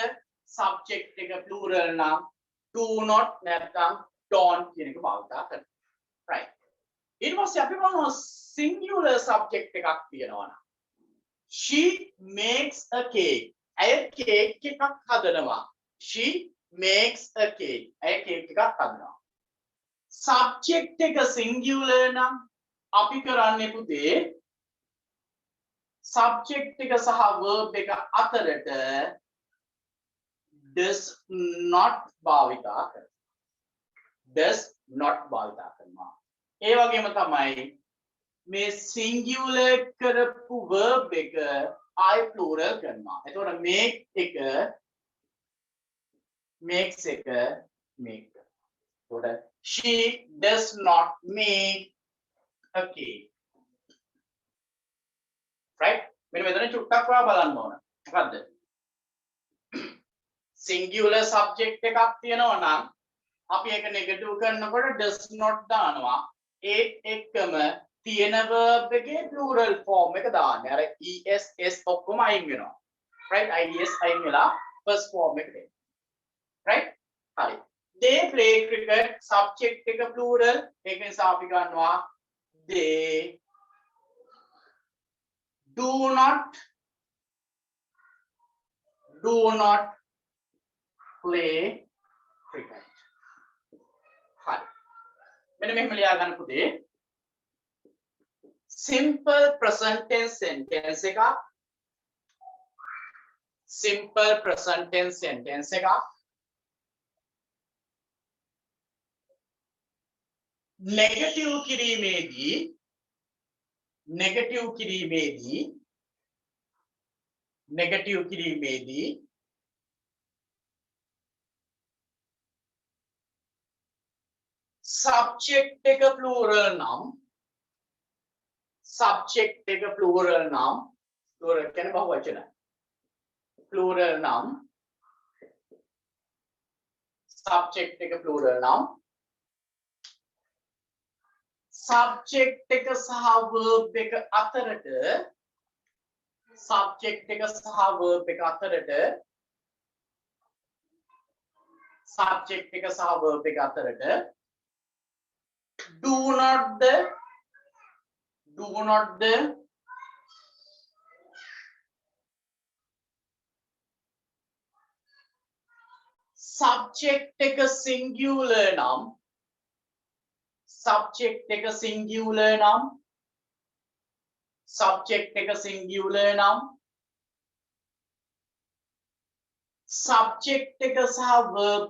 subject එක plural නම් do not නැත්නම් don't කියන එක භාවිතා කරනවා, right? ඊට පස්සේ අපි බලනවා singular subject එකක් තියෙනවා නම් she makes a cake. ඇය cake එකක් හදනවා. she makes a cake. ඇය cake එකක් හදනවා. subject එක singular නම් අපි කරන්නේ පුතේ subject එක සහ verb එක අතරට does not භාවිතා කරනවා. does not භාවිතා කරනවා. ඒ වගේම තමයි මේ singular කරපු verb එක I plural කරනවා. එතකොට make එක makes එක make. එතකොට she does not make a cake. right? මෙන්න මෙතන චුට්ටක් ඔයා බලන්න ඕන. මොකද්ද? singular subject එකක් තියෙනවා නම් අපි ඒක negative කරනකොට does not දානවා. ඒත් එක්කම තියෙන verb එකේ plural form එක දාන්නේ. අර es ඔක්කොම අයින් වෙනවා. right? is අයින් වෙලා first form එකට එනවා. right? හරි. they play cricket subject එක plural. ඒක නිසා අපි ගන්නවා they do not play cricket. හරි. මෙන්න මෙහෙම ලියා ගන්න පුතේ. simple present tense sentence එක simple present tense sentence එක negative කිරීමේදී subject එක plural නම් plural කියන්නේ බහුවචන plural නම් subject එක plural නම් subject එක සහ verb එක අතරට do not the subject එක singular නම් subject එක singular නම් subject එක සහ verb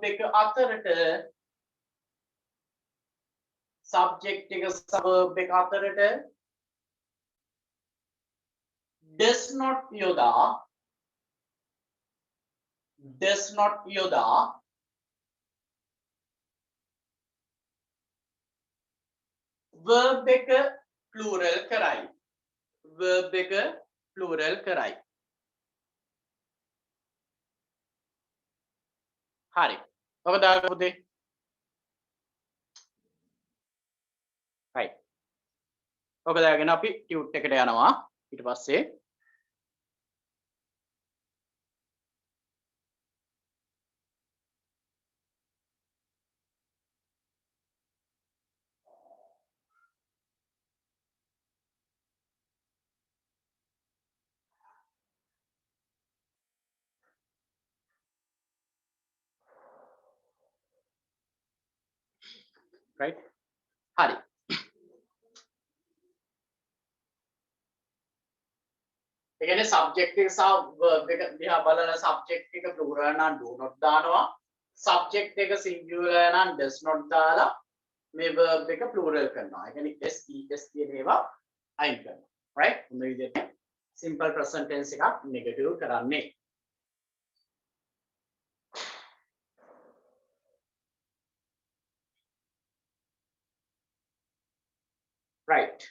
එක අතරට does not යොදා verb එක plural කරයි. හරි. ඔක දාගන්න පුතේ. right. ඔක දාගෙන අපි tute එකට යනවා. ඊට පස්සේ right. හරි. ඒ කියන්නේ subject එක සහ verb එක දිහා බලන subject එක plural නම් do not දානවා. subject එක singular නම් does not දාලා මේ verb එක plural කරනවා. ඒ කියන්නේ es කියන ඒවා අයින් කරනවා. right? මේ විදිහට simple present tense එකක් negative කරන්නේ. right.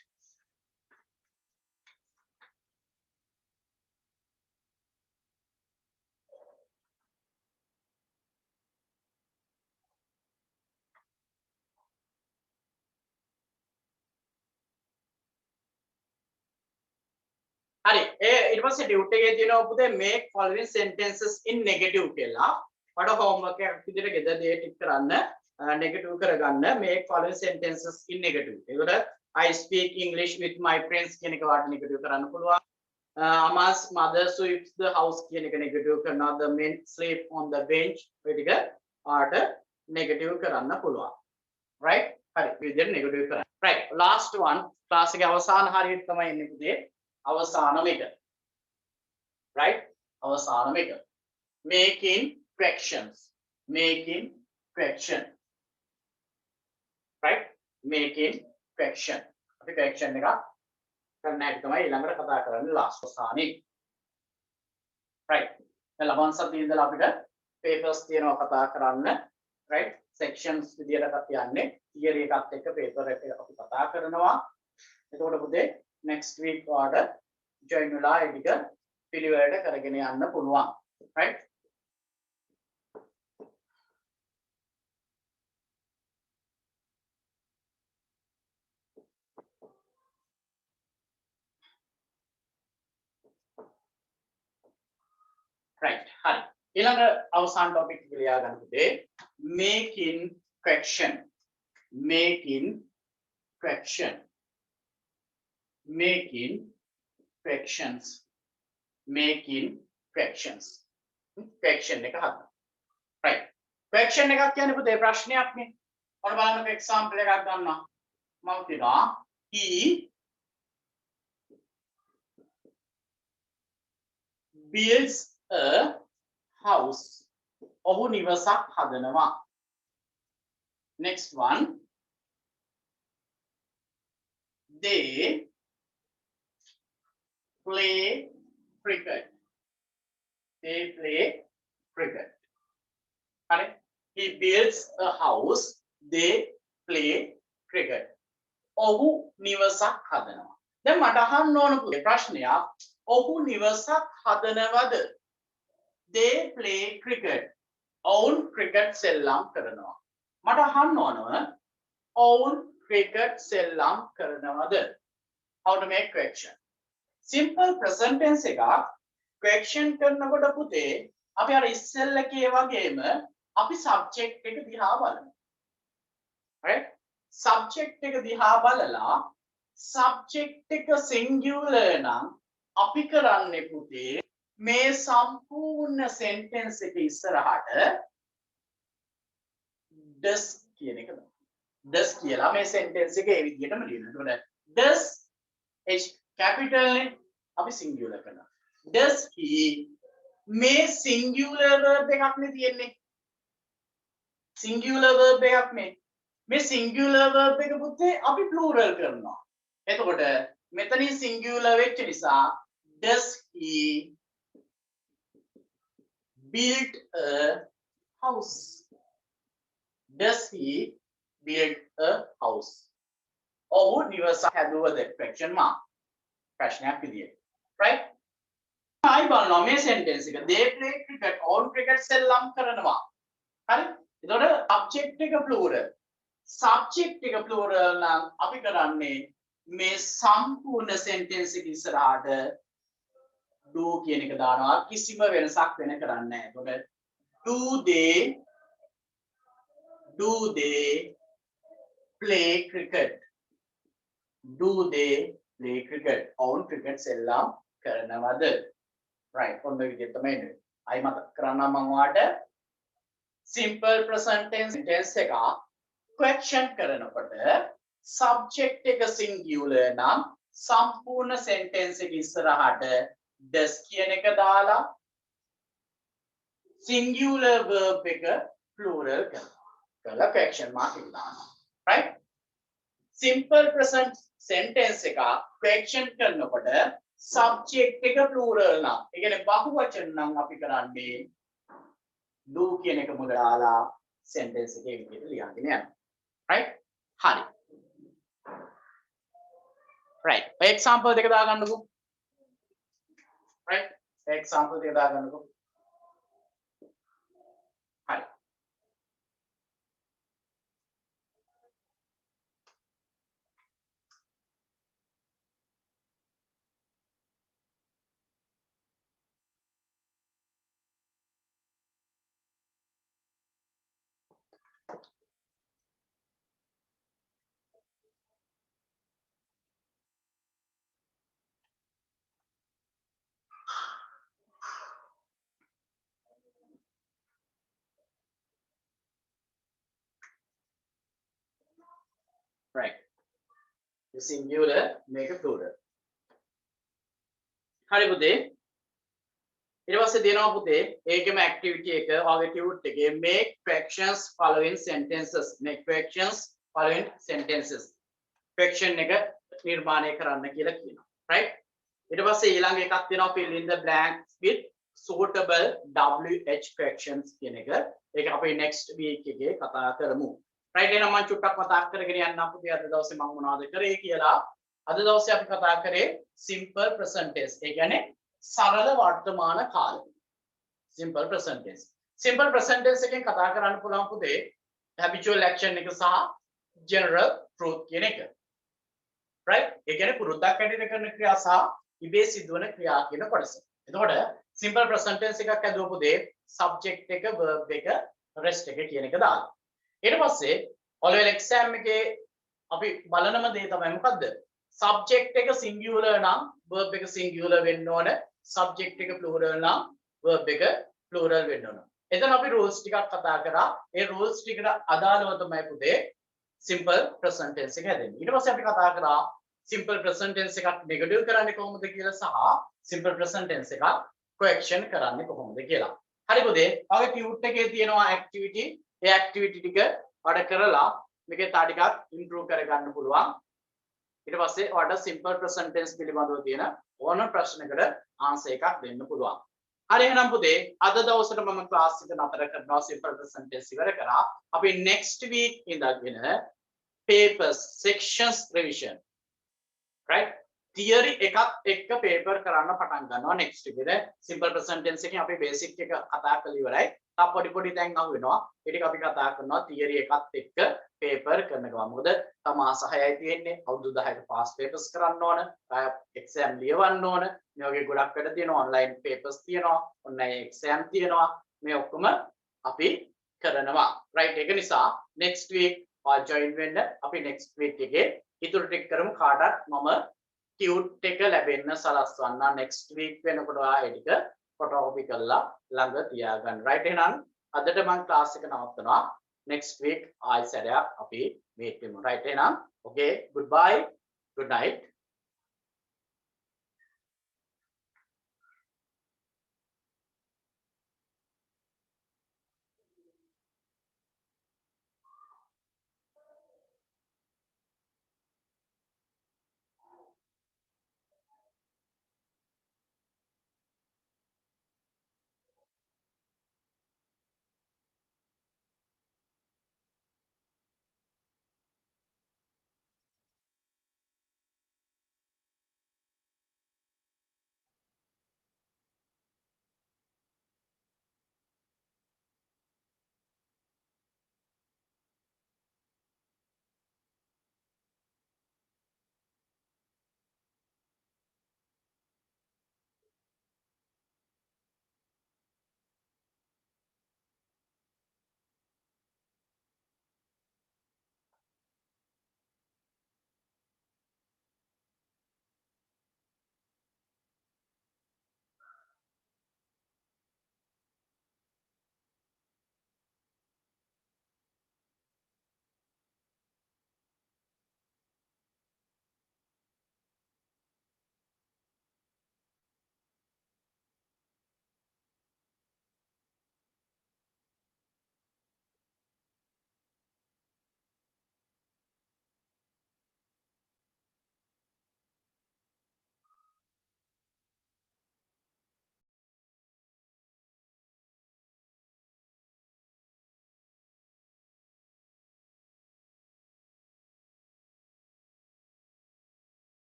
හරි ඊට පස්සේ ඩියුටි එකේ තියෙනවා පුතේ make following sentences in negative කියලා. මට homework එකක් විදිහට ගෙදර දේ ටික කරන්න negative කරගන්න make following sentences in negative. ඒකට I speak English with my friends කියන එක වාට negative කරන්න පුළුවන්. Ama's mother sweeps the house කියන එක negative කරනවා. The men sleep on the bench ඔය ටික වාට negative කරන්න පුළුවන්. Right? හරි විදිහට negative කරන්න. Right. Last one class එකේ අවසාන හරියට තමයි එන්නේ පුතේ. අවසානම එක. Right? අවසානම එක. Making fractions. Making fraction. Right? Making fraction. අපි fraction එක කරන්න හැටි තමයි ඊළඟට කතා කරන්නේ last අවසානයේ. Right? දැන් ලබන සතියේ ඉඳලා අපිට papers තියෙනවා කතා කරන්න. Right? sections විදියට යන්නේ. theory එකත් එක්ක paper එක අපි කතා කරනවා. එතකොට පුතේ next week order join වෙලා ඒ ටික පිළිවෙලට කරගෙන යන්න පුළුවන්. Right? Right. හරි. ඊළඟ අවසාන topic එක ලියා ගන්න පුතේ making fraction. Making fraction. Making fractions. Making fractions. fraction එක හදන්න. Right. fraction එකක් කියන්නේ පුතේ ප්‍රශ්නයක් නේ. ඔන්න බලන්නකෝ example එකක් ගන්නවා. මම කියනවා he builds a house. ඔහු නිවසක් හදනවා. Next one. They play cricket. They play cricket. Hare? He builds a house. They play cricket. ඔහු නිවසක් හදනවා. දැන් මට අහන්න ඕන පුතේ ප්‍රශ්නයක්. ඔහු නිවසක් හදනවද? They play cricket. ඔවුන් ක්‍රිකට් සෙල්ලම් කරනවා. මට අහන්න ඕනව ඔවුන් ක්‍රිකට් සෙල්ලම් කරනවද? How to make question. Simple present tense එකක් question කරනකොට පුතේ අපි අර ඉස්සෙල්ල කියේ වගේම අපි subject එක දිහා බලමු. Right? subject එක දිහා බලලා subject එක singular නම් අපි කරන්නේ පුතේ මේ සම්පූර්ණ sentence එක ඉස්සරහට does කියන එක දාන්න. does කියලා මේ sentence එක ඒ විදිහටම ලියනවා. එතකොට does h capital නේ අපි singular කරනවා. does he මේ singular verb එකක් නේ තියෙන්නේ. singular verb එකක් නේ. මේ singular verb එක පුතේ අපි plural කරනවා. එතකොට මෙතනින් singular වෙච්ච නිසා does he build a house? Does he build a house? ඔහු නිවසක් හැදුවද? question mark. ප්‍රශ්නයක් විදියට. right? ආයි බලනවා මේ sentence එක. They play cricket. ඔවුන් cricket සෙල්ලම් කරනවා. හරි? එතකොට subject එක plural. subject එක plural නම් අපි කරන්නේ මේ සම්පූර්ණ sentence එක ඉස්සරහට do කියන එක දානවා. කිසිම වෙනසක් වෙන කරන්නේ නැහැ. එතකොට do they play cricket? Do they play cricket? ඔවුන් cricket සෙල්ලම් කරනවද? right. ඔන්න විදිහට තමයි එන්නේ. අයි මතක් කරන්නම් මම ඔයාලට simple present tense එක question කරනකොට subject එක singular නම් සම්පූර්ණ sentence එක ඉස්සරහට does කියන එක දාලා singular verb එක plural කරලා question mark එක දානවා. right? simple present sentence එක question කරනකොට subject එක plural නම් ඒ කියන්නේ බහුවචන නම් අපි කරන්නේ do කියන එක මුල දාලා sentence එකේ විදිහට ලියන්න යනවා. right? හරි. right example දෙක දාගන්නකෝ right example දෙක දාගන්නකෝ හරි right the singular make a plural හරි පුතේ ඊට පස්සේ දෙනවා පුතේ ඒකෙම activity එක ඔයගේ tutor එකේ make fractions following sentences make fractions following sentences fraction එක නිර්මාණය කරන්න කියලා කියනවා right ඊට පස්සේ ඊළඟ එකක් දෙනවා fill in the blanks with suitable WH fractions කියන එක ඒක අපි next week එකේ කතා කරමු right එහෙනම් මම චුට්ටක් මතක් කරගෙන යන්නම් පුතේ අද දවසේ මම මොනවද කරේ කියලා අද දවසේ අපි කතා කරේ simple present tense ඒ කියන්නේ සරල වර්තමාන කාලය simple present tense එකෙන් කතා කරන්න පුළුවන් පුතේ habitual action එක සහ general truth කියන එක right ඒ කියන්නේ පුරුද්දක් ඇටියට කරන ක්‍රියා සහ ඉබේ සිදුවන ක්‍රියා කියන කොටස. එතකොට simple present tense එකක් ඇදුව පුතේ subject එක verb එක rest එක කියන එක දාලා. ඊට පස්සේ ඔලෙවල් exam එකේ අපි බලනම දේ තමයි මොකද්ද? subject එක singular නම් verb එක singular වෙන්න ඕන. subject එක plural නම් verb එක plural වෙන්න ඕන. එතන අපි rules ටිකක් කතා කරා. ඒ rules ටිකට අදාළව තමයි පුතේ simple present tense එක හැදෙන්නේ. ඊට පස්සේ අපි කතා කරා simple present tense එකක් negative කරන්නේ කොහොමද කියලා සහ simple present tense එකක් correction කරන්නේ කොහොමද කියලා. හරි පුතේ. ඔය tutor එකේ තියෙනවා activity. ඒ activity ටික වඩ කරලා මේකේ තා ටිකක් improve කරගන්න පුළුවන්. ඊට පස්සේ ඔයාලට simple present tense පිළිබඳව තියෙන ඕන ප්‍රශ්නකට answer එකක් දෙන්න පුළුවන්. හරි එහෙනම් පුතේ අද දවසට මම class එක නතර කරනවා simple present tense ඉවර කරා. අපි next week ඉඳගෙන papers sections revision right theory එකත් එක්ක paper කරන්න පටන් ගන්නවා next week එකේ. simple present tense එකෙන් අපි basic එක කතා කරලා ඉවරයි. තා පොඩි දැන් අහු වෙනවා. ඒ ටික අපි කතා කරනවා theory එකත් එක්ක paper කරනවා. මොකද තම මාස 6යි තියෙන්නේ. අවුරුදු 10කට pass papers කරන්න ඕන. exam ලියවන්න ඕන. මේ වගේ ගොඩක් වැඩ තියෙනවා. online papers තියෙනවා. online exam තියෙනවා. මේ ඔක්කොම අපි කරනවා. right ඒක නිසා next week join වෙන්න අපි next week එකේ ඉතුරු ටික කරමු. කාටත් මම tute එක ලැබෙන්න සලස්වන්න next week වෙනකොට ආ ඒ ටික photocopy කරලා ළඟ තියාගන්න. right එහෙනම් අදට මම class එක නවත්තනවා. next week ආයෙ සැරයක් අපි meet වෙමු. right එහෙනම් okay goodbye good night